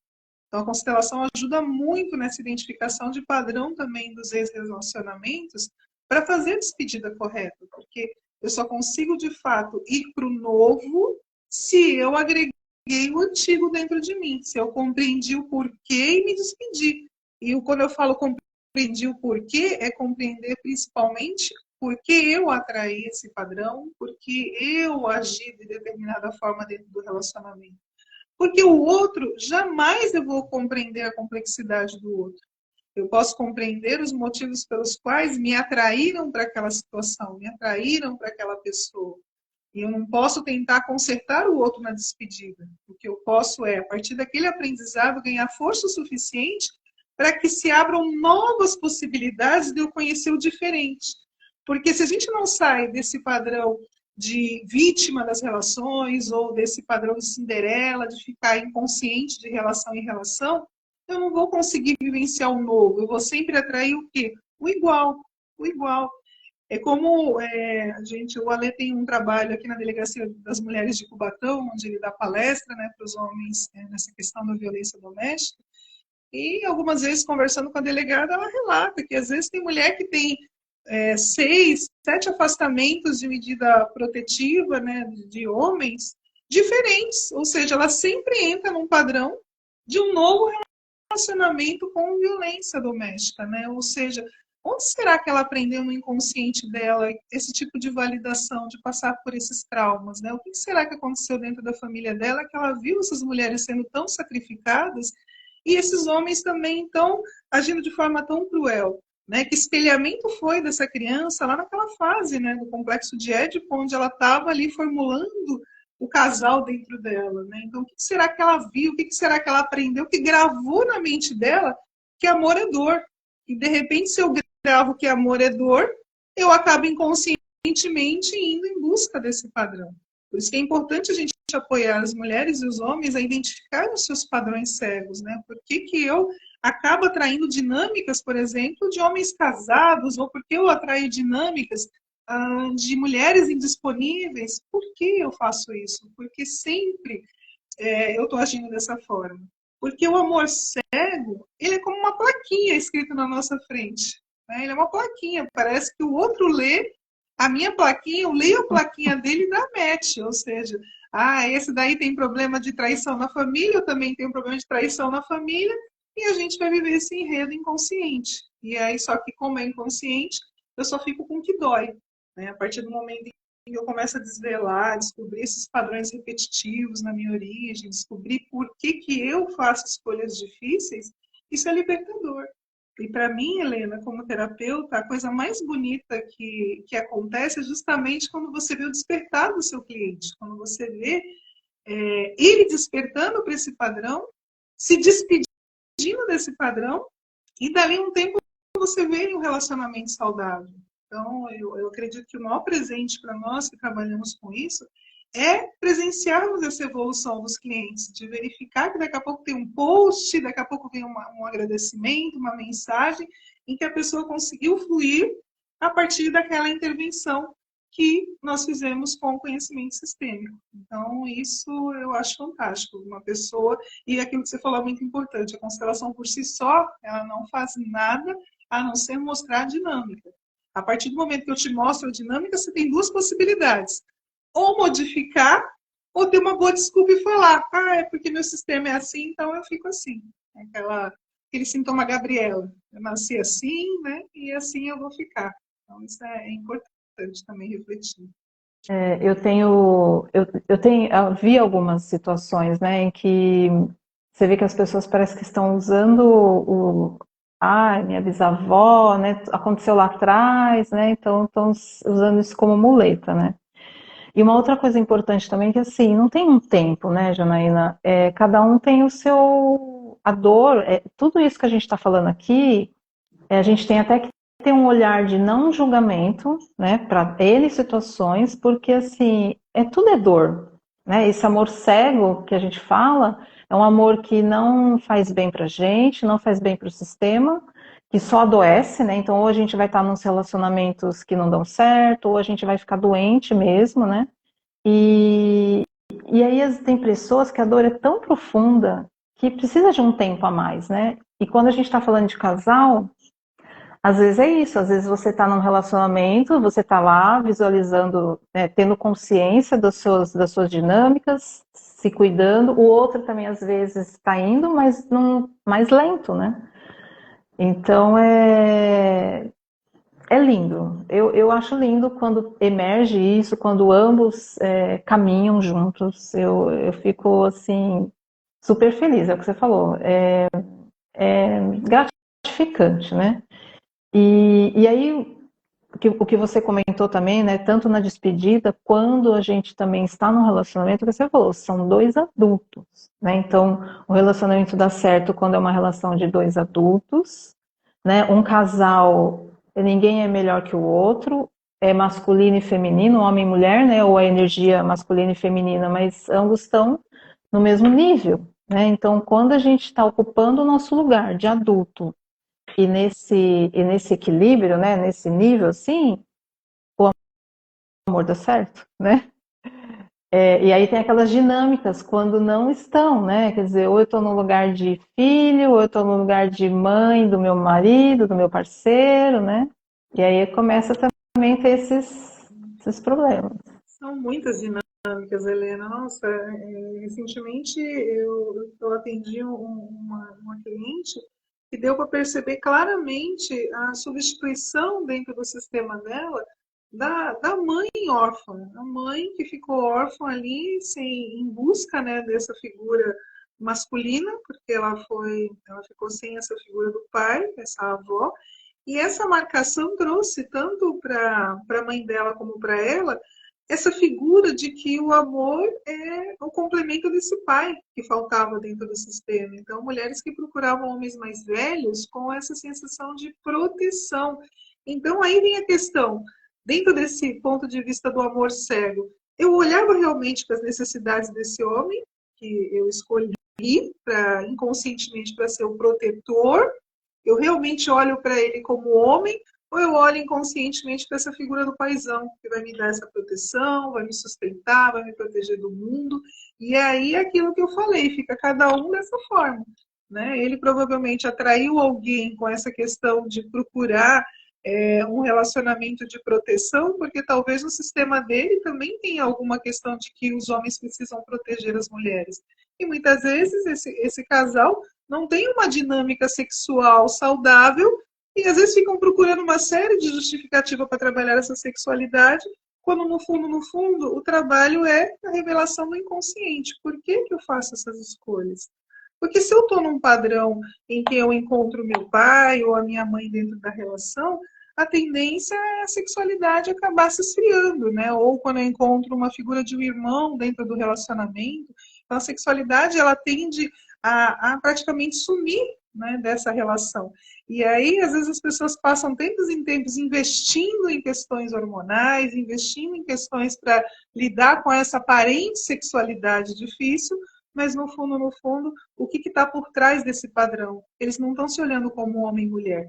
Então, a constelação ajuda muito nessa identificação de padrão também dos ex-relacionamentos para fazer a despedida correta, porque eu só consigo, de fato, ir para o novo se eu agreguei o antigo dentro de mim, se eu compreendi o porquê e me despedi. E quando eu falo compreendi o porquê, é compreender principalmente porque eu atraí esse padrão, porque eu agi de determinada forma dentro do relacionamento. Porque o outro, jamais eu vou compreender a complexidade do outro. Eu posso compreender os motivos pelos quais me atraíram para aquela situação, me atraíram para aquela pessoa. E eu não posso tentar consertar o outro na despedida. O que eu posso é, a partir daquele aprendizado, ganhar força suficiente para que se abram novas possibilidades de eu conhecer o diferente. Porque se a gente não sai desse padrão de vítima das relações ou desse padrão de Cinderela, de ficar inconsciente de relação em relação, eu não vou conseguir vivenciar o novo. Eu vou sempre atrair o quê? O igual. O igual. É como o Ale tem um trabalho aqui na Delegacia das Mulheres de Cubatão, onde ele dá palestra, né, para os homens nessa questão da violência doméstica. E algumas vezes, conversando com a delegada, ela relata que às vezes tem mulher que tem 6, 7 afastamentos de medida protetiva, né, de homens diferentes. Ou seja, ela sempre entra num padrão de um novo relacionamento com violência doméstica, né? Ou seja, onde será que ela aprendeu no inconsciente dela esse tipo de validação, de passar por esses traumas, né? O que será que aconteceu dentro da família dela que ela viu essas mulheres sendo tão sacrificadas e esses homens também estão agindo de forma tão cruel? Né, que espelhamento foi dessa criança lá naquela fase, né, do complexo de Édipo, onde ela estava ali formulando o casal dentro dela. Né? Então, o que será que ela viu? O que será que ela aprendeu? Que gravou na mente dela que amor é dor. E, de repente, se eu gravo que amor é dor, eu acabo inconscientemente indo em busca desse padrão. Por isso que é importante a gente apoiar as mulheres e os homens a identificar os seus padrões cegos. Né? Por que eu acaba atraindo dinâmicas, por exemplo, de homens casados, ou porque eu atraio dinâmicas de mulheres indisponíveis. Por que eu faço isso? Porque sempre eu estou agindo dessa forma. Porque o amor cego, ele é como uma plaquinha escrita na nossa frente. Né? Ele é uma plaquinha, parece que o outro lê a minha plaquinha, eu leio a plaquinha dele e dá match, ou seja, esse daí tem problema de traição na família, eu também tenho problema de traição na família, e a gente vai viver esse enredo inconsciente. E aí, só que como é inconsciente, eu só fico com o que dói. Né? A partir do momento em que eu começo a desvelar, descobrir esses padrões repetitivos na minha origem, descobrir por que eu faço escolhas difíceis, isso é libertador. E para mim, Helena, como terapeuta, a coisa mais bonita que acontece é justamente quando você vê o despertar do seu cliente, quando você vê ele despertando para esse padrão, se despedindo desse padrão, e dali um tempo você vê um relacionamento saudável. Então, eu acredito que o maior presente para nós que trabalhamos com isso é presenciarmos essa evolução dos clientes, de verificar que daqui a pouco tem um post, daqui a pouco vem um agradecimento, uma mensagem, em que a pessoa conseguiu fluir a partir daquela intervenção que nós fizemos com o conhecimento sistêmico. Então, isso eu acho fantástico. Uma pessoa, e aquilo que você falou é muito importante, a constelação por si só, ela não faz nada a não ser mostrar a dinâmica. A partir do momento que eu te mostro a dinâmica, você tem duas possibilidades. Ou modificar, ou ter uma boa desculpa e falar, é porque meu sistema é assim, então eu fico assim. Aquele sintoma Gabriela. Eu nasci assim, né? E assim eu vou ficar. Então, isso é importante também refletir. Eu vi algumas situações, né, em que Você vê que as pessoas parecem que estão usando minha bisavó, né? Aconteceu lá atrás, né? Então estão usando isso como muleta, né? E uma outra coisa importante também é que assim, não tem um tempo, né, Janaína? Cada um tem o seu a dor. Tudo isso que a gente está falando aqui, a gente tem até que ter um olhar de não julgamento, né, para N situações, porque assim, tudo é dor, né? Esse amor cego que a gente fala é um amor que não faz bem pra gente, não faz bem para o sistema, que só adoece, né? Então, ou a gente vai estar nos relacionamentos que não dão certo, ou a gente vai ficar doente mesmo, né? E, e aí tem pessoas que a dor é tão profunda que precisa de um tempo a mais, né? E quando a gente está falando de casal, às vezes é isso, às vezes você está num relacionamento, você está lá visualizando, né, tendo consciência das suas dinâmicas, se cuidando, o outro também às vezes está indo, mas mais lento, né? Então é lindo. Eu acho lindo quando emerge isso, quando ambos caminham juntos. Eu fico assim super feliz, é o que você falou. É gratificante, né? E aí o que você comentou também, né? Tanto na despedida, quando a gente também está no relacionamento, que você falou, são dois adultos, né? Então o relacionamento dá certo quando é uma relação de dois adultos, né? Um casal, ninguém é melhor que o outro, é masculino e feminino, homem e mulher, né? Ou a energia masculina e feminina, mas ambos estão no mesmo nível, né? Então, quando a gente está ocupando o nosso lugar de adulto e nesse equilíbrio, né? Nesse nível, assim, o amor dá certo, né? E aí tem aquelas dinâmicas quando não estão, né? Quer dizer, ou eu estou no lugar de filho, ou eu estou no lugar de mãe do meu marido, do meu parceiro, né? E aí começa também a ter esses problemas. São muitas dinâmicas, Helena. Nossa, recentemente eu atendi uma cliente que deu para perceber claramente a substituição dentro do sistema dela da mãe órfã. A mãe que ficou órfã ali sem, em busca, né, dessa figura masculina, porque ela ficou sem essa figura do pai, essa avó, e essa marcação trouxe tanto para a mãe dela como para ela essa figura de que o amor é o complemento desse pai que faltava dentro do sistema. Então, mulheres que procuravam homens mais velhos com essa sensação de proteção. Então, aí vem a questão, dentro desse ponto de vista do amor cego, eu olhava realmente para as necessidades desse homem, que eu escolhi inconscientemente para ser o protetor, eu realmente olho para ele como homem, ou eu olho inconscientemente para essa figura do paizão, que vai me dar essa proteção, vai me sustentar, vai me proteger do mundo. E aí aquilo que eu falei, fica cada um dessa forma. Né? Ele provavelmente atraiu alguém com essa questão de procurar um relacionamento de proteção, porque talvez o sistema dele também tenha alguma questão de que os homens precisam proteger as mulheres. E muitas vezes esse casal não tem uma dinâmica sexual saudável e às vezes ficam procurando uma série de justificativa para trabalhar essa sexualidade, quando no fundo, o trabalho é a revelação do inconsciente. Por que eu faço essas escolhas? Porque se eu estou num padrão em que eu encontro meu pai ou a minha mãe dentro da relação, a tendência é a sexualidade acabar se esfriando, né? Ou quando eu encontro uma figura de um irmão dentro do relacionamento, então a sexualidade ela tende a praticamente sumir, né, dessa relação. E aí, às vezes, as pessoas passam tempos em tempos investindo em questões hormonais, investindo em questões para lidar com essa aparente sexualidade difícil, mas no fundo, o que está por trás desse padrão? Eles não estão se olhando como homem e mulher.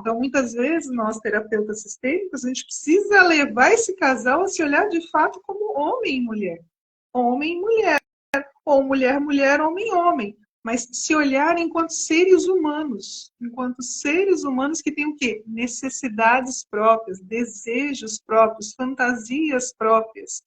Então, muitas vezes, nós, terapeutas sistêmicos, a gente precisa levar esse casal a se olhar de fato como homem e mulher. Homem e mulher. Ou mulher, mulher, homem, homem. Mas se olhar enquanto seres humanos que têm o quê? Necessidades próprias, desejos próprios, fantasias próprias.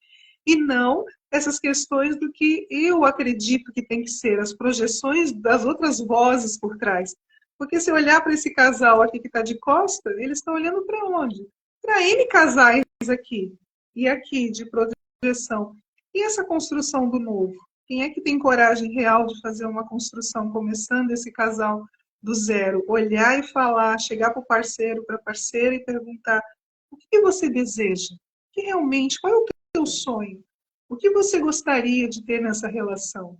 E não essas questões do que eu acredito que tem que ser, as projeções das outras vozes por trás. Porque se olhar para esse casal aqui que está de costa, eles estão olhando para onde? Para N casais aqui, e aqui de projeção. E essa construção do novo? Quem é que tem coragem real de fazer uma construção, começando esse casal do zero? Olhar e falar, chegar para o parceiro, para a parceira e perguntar: o que você deseja? Que realmente, qual é o teu sonho? O que você gostaria de ter nessa relação?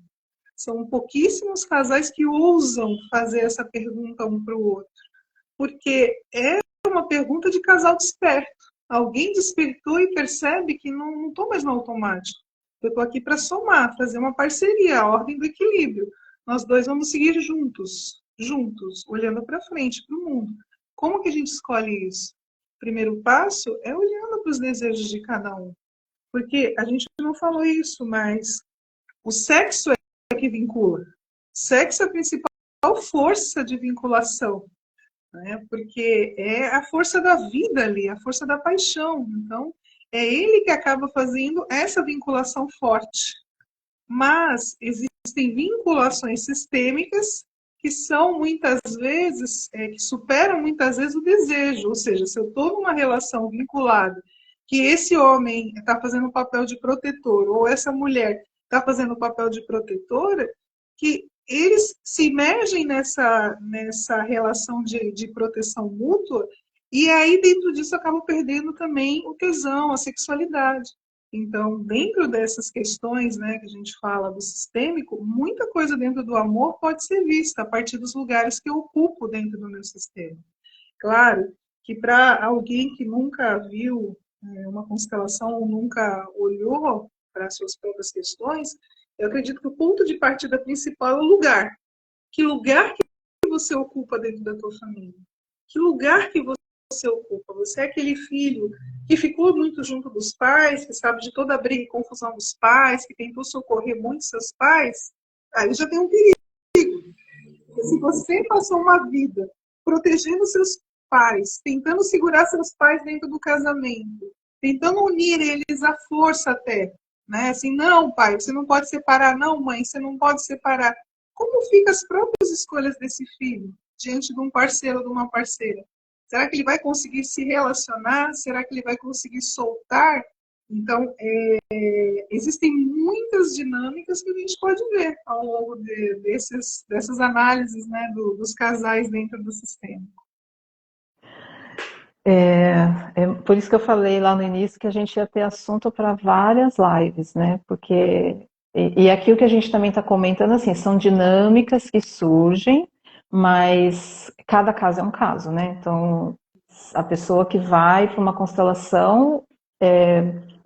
São pouquíssimos casais que ousam fazer essa pergunta um para o outro, porque é uma pergunta de casal desperto. Alguém despertou e percebe que não estou mais no automático. Eu estou aqui para somar, fazer uma parceria, a ordem do equilíbrio. Nós dois vamos seguir juntos, olhando para frente, para o mundo. Como que a gente escolhe isso? O primeiro passo é olhando para os desejos de cada um. Porque a gente não falou isso, mas o sexo é que vincula. Sexo é a principal força de vinculação, né? Porque é a força da vida ali, a força da paixão. Então, é ele que acaba fazendo essa vinculação forte. Mas existem vinculações sistêmicas que são muitas vezes, que superam muitas vezes o desejo. Ou seja, se eu estou numa relação vinculada, que esse homem está fazendo o papel de protetor, ou essa mulher está fazendo o papel de protetora, que eles se imergem nessa relação de proteção mútua, e aí dentro disso acabam perdendo também o tesão, a sexualidade. Então, dentro dessas questões, né, que a gente fala do sistêmico, muita coisa dentro do amor pode ser vista a partir dos lugares que eu ocupo dentro do meu sistema. Claro que para alguém que nunca viu uma constelação ou nunca olhou para as suas próprias questões, eu acredito que o ponto de partida principal é o lugar. Que lugar que você ocupa dentro da tua família? Que lugar que você ocupa? Você é aquele filho que ficou muito junto dos pais, que sabe de toda a briga e confusão dos pais, que tentou socorrer muito seus pais? Aí já tem um perigo. Porque se você passou uma vida protegendo seus pais, tentando segurar seus pais dentro do casamento, tentando unir eles à força até, né? Assim, não, pai, você não pode separar, não, mãe, você não pode separar. Como ficam as próprias escolhas desse filho diante de um parceiro ou de uma parceira? Será que ele vai conseguir se relacionar? Será que ele vai conseguir soltar? Então, existem muitas dinâmicas que a gente pode ver ao longo dessas análises, né, dos casais dentro do sistema. É por isso que eu falei lá no início que a gente ia ter assunto para várias lives, né? Porque e aqui o que a gente também está comentando assim, são dinâmicas que surgem, mas cada caso é um caso, né? Então a pessoa que vai para uma constelação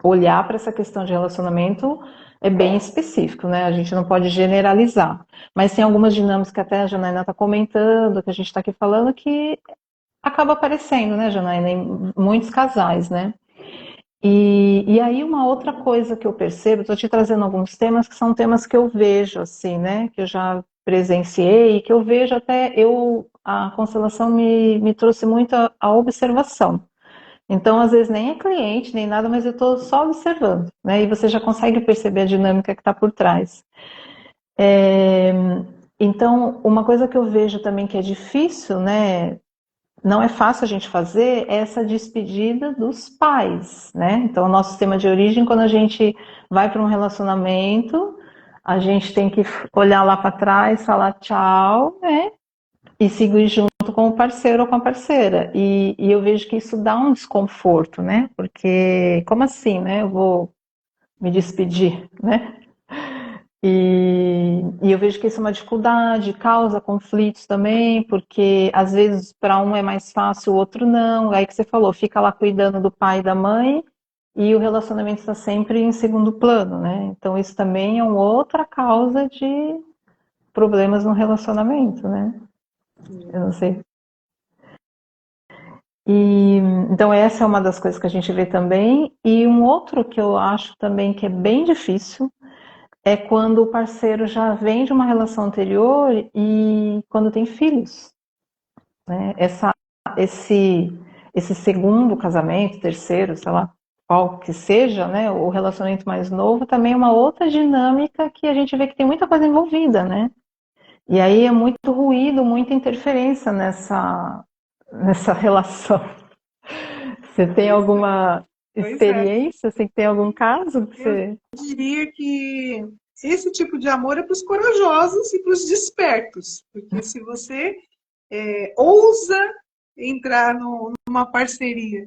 olhar para essa questão de relacionamento é bem específico, né? A gente não pode generalizar. Mas tem algumas dinâmicas que até a Janaína está comentando, que a gente está aqui falando, que acaba aparecendo, né, Janaína, em muitos casais, né? E aí uma outra coisa que eu percebo, estou te trazendo alguns temas que são temas que eu vejo, assim, né? Que eu já presenciei, que eu vejo até, a constelação me trouxe muito a observação. Então, às vezes, nem é cliente, nem nada, mas eu estou só observando, né? E você já consegue perceber a dinâmica que está por trás. Então, uma coisa que eu vejo também que é difícil, né? Não é fácil a gente fazer é essa despedida dos pais, né? Então, o nosso sistema de origem, quando a gente vai para um relacionamento, a gente tem que olhar lá para trás, falar tchau, né? E seguir junto com o parceiro ou com a parceira. E eu vejo que isso dá um desconforto, né? Porque, como assim, né? Eu vou me despedir, né? E eu vejo que isso é uma dificuldade, causa conflitos também, porque às vezes para um é mais fácil, o outro não. Aí que você falou, fica lá cuidando do pai e da mãe e o relacionamento está sempre em segundo plano, né? Então isso também é uma outra causa de problemas no relacionamento, né? Eu não sei. Então essa é uma das coisas que a gente vê também. E um outro que eu acho também que é bem difícil é quando o parceiro já vem de uma relação anterior e quando tem filhos, né? Esse segundo casamento, terceiro, sei lá, qual que seja, né? O relacionamento mais novo também é uma outra dinâmica que a gente vê que tem muita coisa envolvida, né? E aí é muito ruído, muita interferência nessa relação. Você tem alguma experiência? Você tem algum caso que você... Eu diria que Esse tipo de amor é para os corajosos e para os despertos, porque se você ousa entrar numa parceria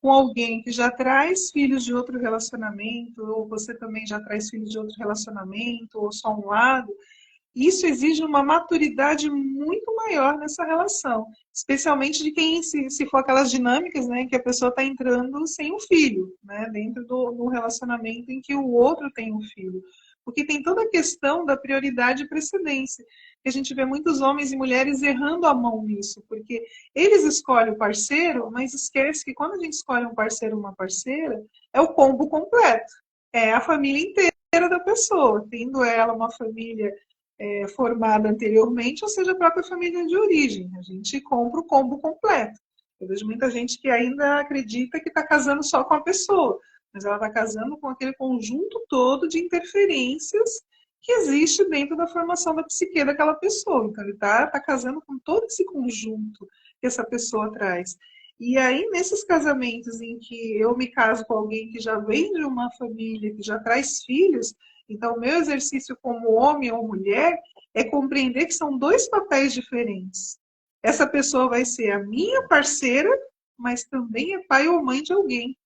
com alguém que já traz filhos de outro relacionamento, ou você também já traz filhos de outro relacionamento, ou só um lado, isso exige uma maturidade muito maior nessa relação, especialmente de quem, se for aquelas dinâmicas, né, que a pessoa está entrando sem um filho, né, dentro do relacionamento em que o outro tem um filho. Porque tem toda a questão da prioridade e precedência, que a gente vê muitos homens e mulheres errando a mão nisso, porque eles escolhem o parceiro, mas esquece que quando a gente escolhe um parceiro ou uma parceira, é o combo completo, é a família inteira da pessoa, tendo ela uma família formada anteriormente, ou seja, a própria família de origem. A gente compra o combo completo. Eu vejo muita gente que ainda acredita que está casando só com a pessoa, mas ela está casando com aquele conjunto todo de interferências que existe dentro da formação da psique daquela pessoa. Então, ele está casando com todo esse conjunto que essa pessoa traz. E aí, nesses casamentos em que eu me caso com alguém que já vem de uma família, que já traz filhos, então, o meu exercício como homem ou mulher é compreender que são dois papéis diferentes. Essa pessoa vai ser a minha parceira, mas também é pai ou mãe de alguém.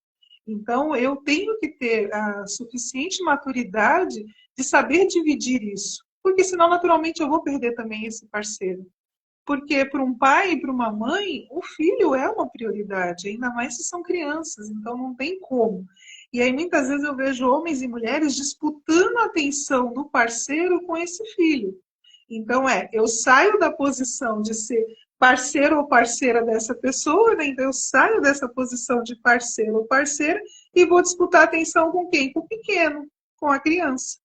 Então, eu tenho que ter a suficiente maturidade de saber dividir isso. Porque senão, naturalmente, eu vou perder também esse parceiro. Porque para um pai e para uma mãe, o filho é uma prioridade, ainda mais se são crianças, então não tem como. E aí muitas vezes eu vejo homens e mulheres disputando a atenção do parceiro com esse filho. Então eu saio da posição de ser parceiro ou parceira dessa pessoa, né? Então eu saio dessa posição de parceiro ou parceira e vou disputar a atenção com quem? Com o pequeno, com a criança.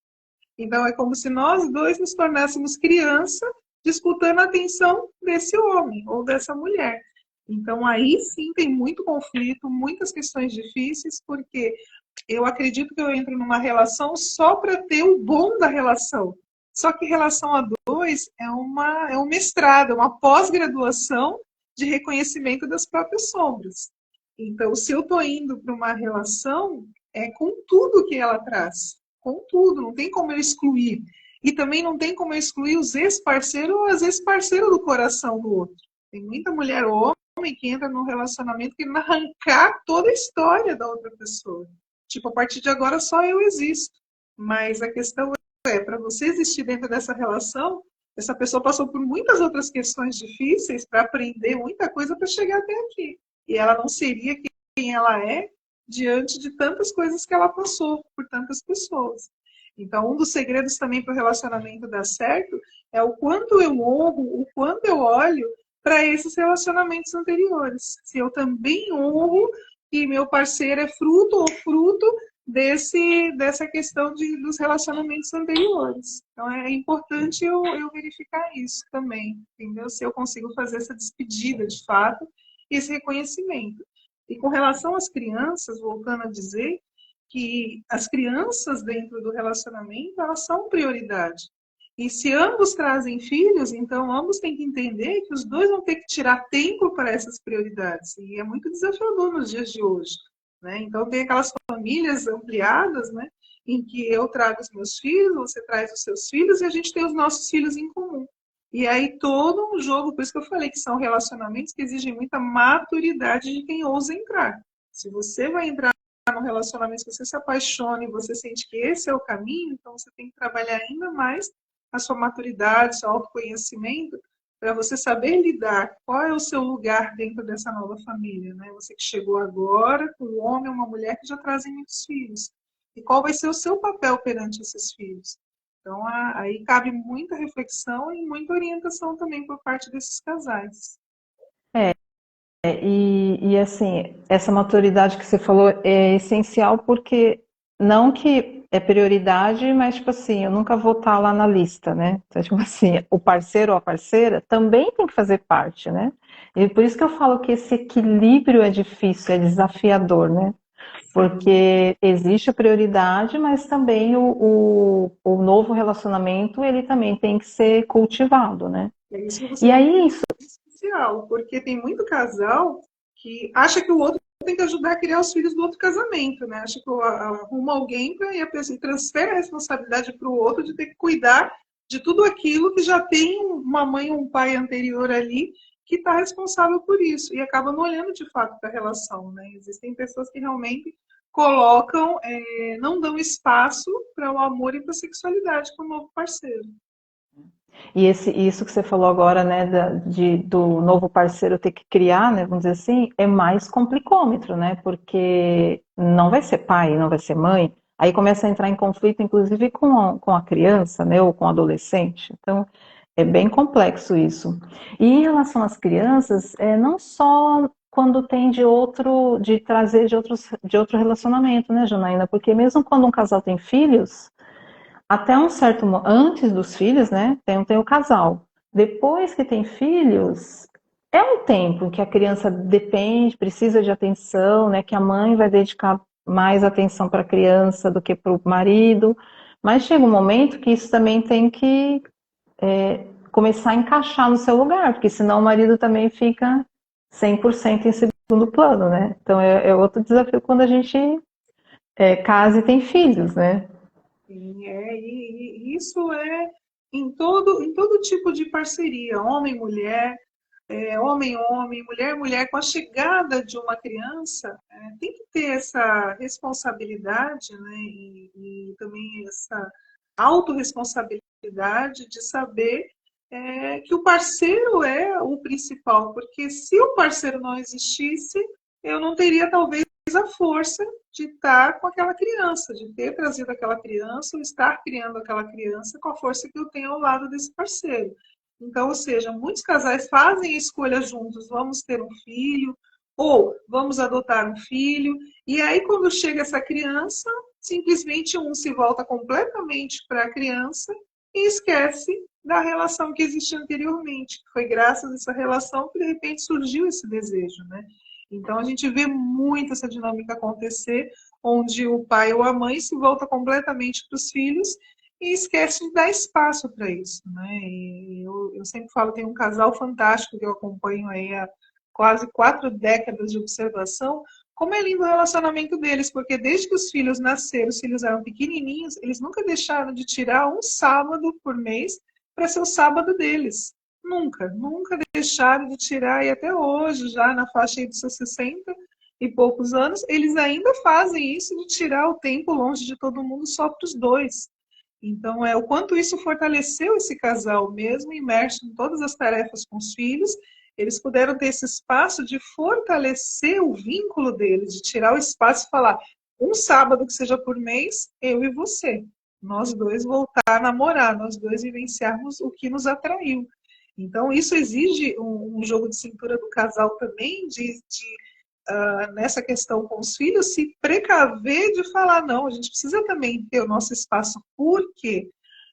Então, é como se nós dois nos tornássemos criança disputando a atenção desse homem ou dessa mulher. Então, aí sim tem muito conflito, muitas questões difíceis, porque eu acredito que eu entro numa relação só para ter o bom da relação. Só que relação a dois é um mestrado, é uma pós-graduação de reconhecimento das próprias sombras. Então, se eu estou indo para uma relação, é com tudo que ela traz. Com tudo, não tem como eu excluir. E também não tem como eu excluir os ex-parceiros ou as ex-parceiras do coração do outro. Tem muita mulher ou homem que entra num relacionamento querendo arrancar toda a história da outra pessoa. Tipo, a partir de agora só eu existo. Mas a questão para você existir dentro dessa relação, essa pessoa passou por muitas outras questões difíceis para aprender muita coisa para chegar até aqui. E ela não seria quem ela é diante de tantas coisas que ela passou por tantas pessoas. Então, um dos segredos também para o relacionamento dar certo é o quanto eu honro, o quanto eu olho para esses relacionamentos anteriores. Se eu também honro que meu parceiro é fruto ou fruto dessa questão dos relacionamentos anteriores. Então, é importante eu verificar isso também, entendeu? Se eu consigo fazer essa despedida, de fato, e esse reconhecimento. E com relação às crianças, voltando a dizer que as crianças dentro do relacionamento, elas são prioridade. E se ambos trazem filhos, então ambos têm que entender que os dois vão ter que tirar tempo para essas prioridades. E é muito desafiador nos dias de hoje, né? Então tem aquelas famílias ampliadas, né, em que eu trago os meus filhos, você traz os seus filhos e a gente tem os nossos filhos em comum. E aí todo um jogo, por isso que eu falei que são relacionamentos que exigem muita maturidade de quem ousa entrar. Se você vai entrar num relacionamento, se você se apaixona e você sente que esse é o caminho, então você tem que trabalhar ainda mais a sua maturidade, seu autoconhecimento, para você saber lidar qual é o seu lugar dentro dessa nova família, né? Você que chegou agora, com um homem ou uma mulher que já trazem muitos filhos. E qual vai ser o seu papel perante esses filhos? Então, aí cabe muita reflexão e muita orientação também por parte desses casais. E assim, essa maturidade que você falou é essencial porque não que é prioridade, mas tipo assim, eu nunca vou estar lá na lista, né? Então, tipo assim, o parceiro ou a parceira também tem que fazer parte, né? E por isso que eu falo que esse equilíbrio é difícil, é desafiador, né? Porque existe a prioridade, mas também o novo relacionamento, ele também tem que ser cultivado, né? É isso que você E aí, isso especial, porque tem muito casal que acha que o outro tem que ajudar a criar os filhos do outro casamento, né? Acho que arruma alguém para ir a pessoa transfere a responsabilidade para o outro de ter que cuidar de tudo aquilo que já tem uma mãe ou um pai anterior ali que está responsável por isso e acaba não olhando de fato para a relação, né? Existem pessoas que realmente colocam, não dão espaço para o amor e para a sexualidade com o novo parceiro. E isso que você falou agora, né, do novo parceiro ter que criar, né, vamos dizer assim, é mais complicômetro, né, porque não vai ser pai, não vai ser mãe, aí começa a entrar em conflito, inclusive com a criança, né, ou com o adolescente. Então, é bem complexo isso. E em relação às crianças, não só quando tem de trazer de outro relacionamento, né, Janaína, porque mesmo quando um casal tem filhos, até um certo antes dos filhos, né? Tem o casal. Depois que tem filhos, é um tempo que a criança depende, precisa de atenção, né? Que a mãe vai dedicar mais atenção para a criança do que para o marido. Mas chega um momento que isso também tem que começar a encaixar no seu lugar, porque senão o marido também fica 100% em segundo plano, né? Então é outro desafio quando a gente casa e tem filhos, né? Sim, e isso é em todo tipo de parceria, homem-mulher, homem-homem, mulher-mulher, com a chegada de uma criança, tem que ter essa responsabilidade, né, e também essa autorresponsabilidade de saber que o parceiro é o principal, porque se o parceiro não existisse, eu não teria talvez a força de estar com aquela criança, de ter trazido aquela criança, ou estar criando aquela criança com a força que eu tenho ao lado desse parceiro. Então, ou seja, muitos casais fazem escolha juntos, vamos ter um filho, ou vamos adotar um filho, e aí quando chega essa criança, simplesmente um se volta completamente para a criança e esquece da relação que existia anteriormente. Foi graças a essa relação que de repente surgiu esse desejo, né? Então a gente vê muito essa dinâmica acontecer, onde o pai ou a mãe se volta completamente para os filhos e esquece de dar espaço para isso, né? E eu sempre falo, tem um casal fantástico que eu acompanho aí há quase 4 décadas de observação, como é lindo o relacionamento deles, porque desde que os filhos nasceram, os filhos eram pequenininhos, eles nunca deixaram de tirar um sábado por mês para ser o sábado deles. Nunca, nunca deixaram de tirar, e até hoje, já na faixa dos seus 60 e poucos anos, eles ainda fazem isso de tirar o tempo longe de todo mundo só para os dois. Então, o quanto isso fortaleceu esse casal, mesmo imerso em todas as tarefas com os filhos, eles puderam ter esse espaço de fortalecer o vínculo deles, de tirar o espaço e falar, um sábado que seja por mês, eu e você. Nós dois voltar a namorar, nós dois vivenciarmos o que nos atraiu. Então, isso exige um jogo de cintura do casal também, nessa questão com os filhos, se precaver de falar, não, a gente precisa também ter o nosso espaço, porque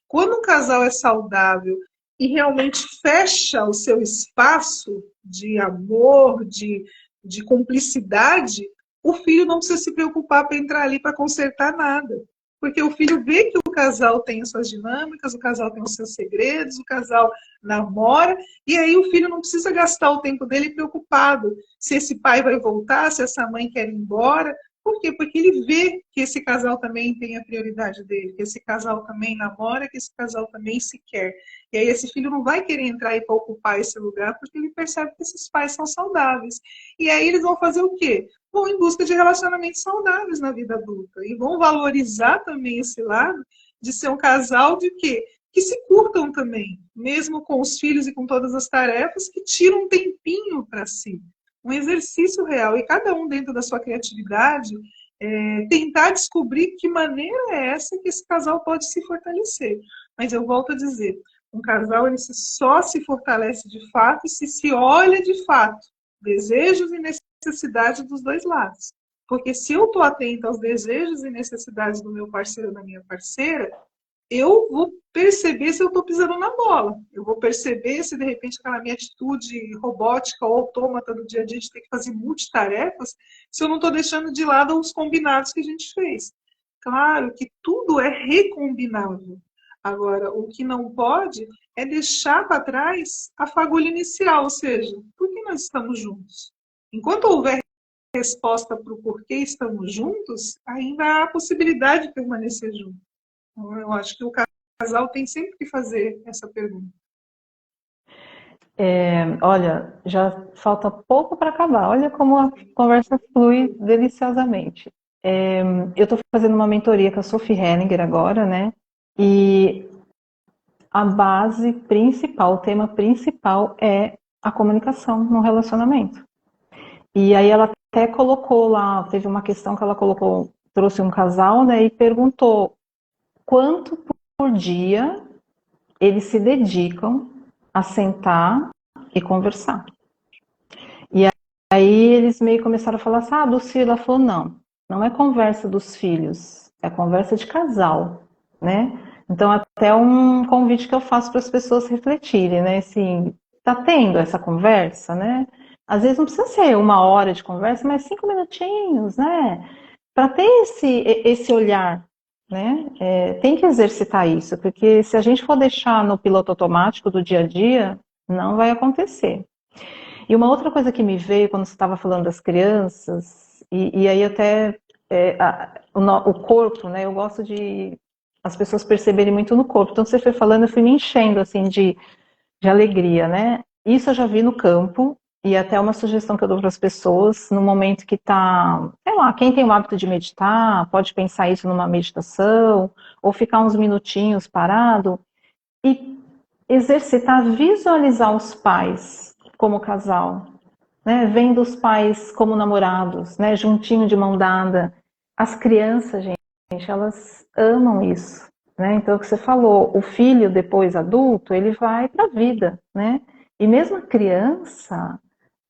quando um casal é saudável e realmente fecha o seu espaço de amor, de cumplicidade, o filho não precisa se preocupar para entrar ali para consertar nada. Porque o filho vê que o casal tem as suas dinâmicas, o casal tem os seus segredos, o casal namora, e aí o filho não precisa gastar o tempo dele preocupado se esse pai vai voltar, se essa mãe quer ir embora. Por quê? Porque ele vê que esse casal também tem a prioridade dele, que esse casal também namora, que esse casal também se quer. E aí esse filho não vai querer entrar para ocupar esse lugar, porque ele percebe que esses pais são saudáveis. E aí eles vão fazer o quê? Vão em busca de relacionamentos saudáveis na vida adulta. E vão valorizar também esse lado de ser um casal de quê? Que se curtam também, mesmo com os filhos e com todas as tarefas, que tiram um tempinho para si. Um exercício real. E cada um dentro da sua criatividade, tentar descobrir que maneira é essa que esse casal pode se fortalecer. Mas eu volto a dizer, um casal ele só se fortalece de fato se olha de fato desejos e necessidades dos dois lados. Porque se eu estou atenta aos desejos e necessidades do meu parceiro ou da minha parceira, eu vou perceber se eu estou pisando na bola. Eu vou perceber se, de repente, aquela minha atitude robótica ou autômata do dia a dia de ter que fazer multitarefas, se eu não estou deixando de lado os combinados que a gente fez. Claro que tudo é recombinável. Agora, o que não pode é deixar para trás a fagulha inicial, ou seja, por que nós estamos juntos? Enquanto houver resposta para o porquê estamos juntos, ainda há a possibilidade de permanecer juntos. Então, eu acho que o casal tem sempre que fazer essa pergunta. Olha, já falta pouco para acabar. Olha como a conversa flui deliciosamente. Eu estou fazendo uma mentoria com a Sophie Henninger agora, né? E a base principal, o tema principal é a comunicação no relacionamento. E aí ela até colocou lá, teve uma questão que ela colocou, trouxe um casal, né, e perguntou quanto por dia eles se dedicam a sentar e conversar. E aí eles meio começaram a falar assim, Lucila, ela falou, não é conversa dos filhos, é conversa de casal, né? Então até um convite que eu faço para as pessoas refletirem, né? Assim, tá tendo essa conversa, né? Às vezes não precisa ser 1 hora de conversa, mas 5 minutinhos, né? Para ter esse olhar, né? Tem que exercitar isso, porque se a gente for deixar no piloto automático do dia a dia, não vai acontecer. E uma outra coisa que me veio quando você estava falando das crianças, e aí até o corpo, né? Eu gosto de as pessoas perceberem muito no corpo. Então você foi falando, eu fui me enchendo assim de alegria, né? Isso eu já vi no campo, e até uma sugestão que eu dou para as pessoas, no momento que está, sei lá, quem tem o hábito de meditar, pode pensar isso numa meditação, ou ficar uns minutinhos parado, e exercitar, visualizar os pais como casal, né? Vendo os pais como namorados, né? Juntinho de mão dada. As crianças, gente, elas amam isso, né? Então, o que você falou, o filho depois adulto, ele vai para a vida, né? E mesmo a criança,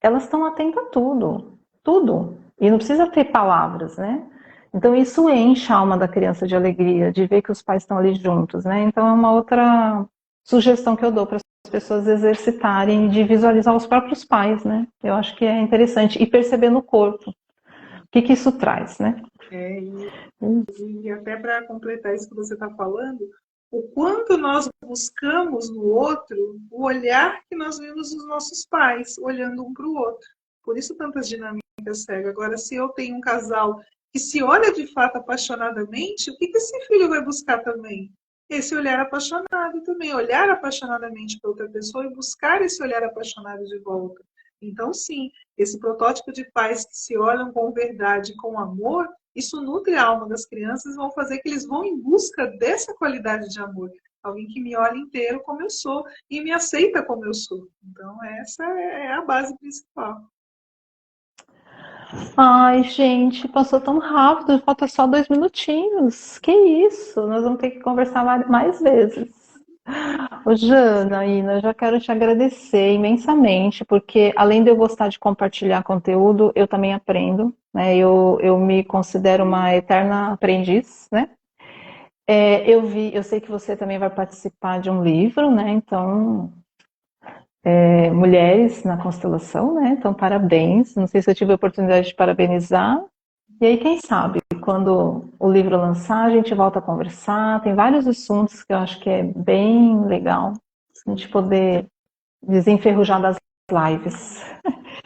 elas estão atentas a tudo, tudo. E não precisa ter palavras, né? Então, isso enche a alma da criança de alegria, de ver que os pais estão ali juntos, né? Então, é uma outra sugestão que eu dou para as pessoas exercitarem, de visualizar os próprios pais, né? Eu acho que é interessante. E perceber no corpo. O que isso traz, né? E até para completar isso que você está falando, o quanto nós buscamos no outro o olhar que nós vimos nos nossos pais, olhando um para o outro. Por isso tantas dinâmicas cegas. Agora, se eu tenho um casal que se olha de fato apaixonadamente, o que esse filho vai buscar também? Esse olhar apaixonado também, olhar apaixonadamente para outra pessoa e buscar esse olhar apaixonado de volta. Então, sim, esse protótipo de pais que se olham com verdade, com amor, isso nutre a alma das crianças e vão fazer que eles vão em busca dessa qualidade de amor. Alguém que me olha inteiro como eu sou e me aceita como eu sou. Então, essa é a base principal. Ai, gente, passou tão rápido, falta só 2 minutinhos. Que isso? Nós vamos ter que conversar mais vezes. Ô, Janaína, eu já quero te agradecer imensamente, porque além de eu gostar de compartilhar conteúdo, eu também aprendo, né? Eu me considero uma eterna aprendiz, né? Eu sei que você também vai participar de um livro, né? Então, Mulheres na Constelação, né? Então, parabéns. Não sei se eu tive a oportunidade de parabenizar. E aí, quem sabe, quando o livro lançar, a gente volta a conversar. Tem vários assuntos que eu acho que é bem legal a gente poder desenferrujar das lives.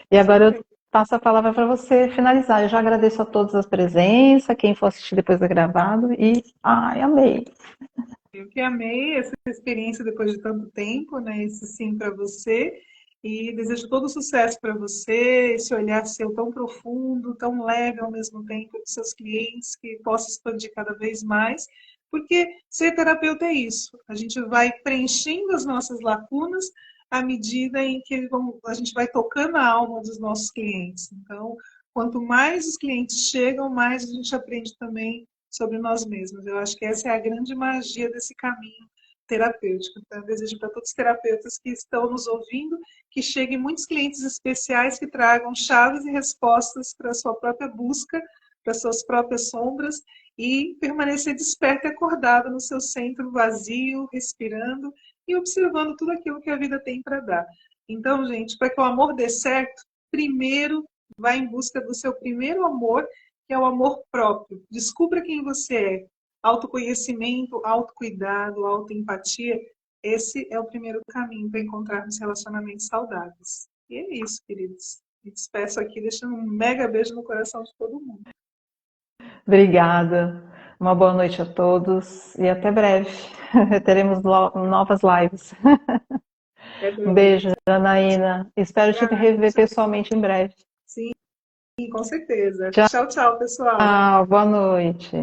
E agora eu passo a palavra para você finalizar. Eu já agradeço a todos a presença, quem for assistir depois do gravado, e amei. Eu que amei essa experiência depois de tanto tempo, né? Esse sim para você. E desejo todo sucesso para você, esse olhar seu tão profundo, tão leve ao mesmo tempo dos seus clientes, que possa expandir cada vez mais. Porque ser terapeuta é isso. A gente vai preenchendo as nossas lacunas à medida em que a gente vai tocando a alma dos nossos clientes. Então, quanto mais os clientes chegam, mais a gente aprende também sobre nós mesmos. Eu acho que essa é a grande magia desse caminho terapêutico. Então, eu desejo para todos os terapeutas que estão nos ouvindo que cheguem muitos clientes especiais que tragam chaves e respostas para a sua própria busca, para as suas próprias sombras e permanecer desperto e acordado no seu centro vazio, respirando e observando tudo aquilo que a vida tem para dar. Então, gente, para que o amor dê certo, primeiro vá em busca do seu primeiro amor, que é o amor próprio. Descubra quem você é. Autoconhecimento, autocuidado, autoempatia. Esse é o primeiro caminho para encontrarmos relacionamentos saudáveis. E é isso, queridos. Me despeço aqui, deixando um mega beijo no coração de todo mundo. Obrigada. Uma boa noite a todos e até breve. Teremos novas lives. Até Um breve. beijo, Janaína. Espero te rever pessoalmente em breve. Sim, com certeza. Tchau, Tchau, tchau, pessoal. boa noite.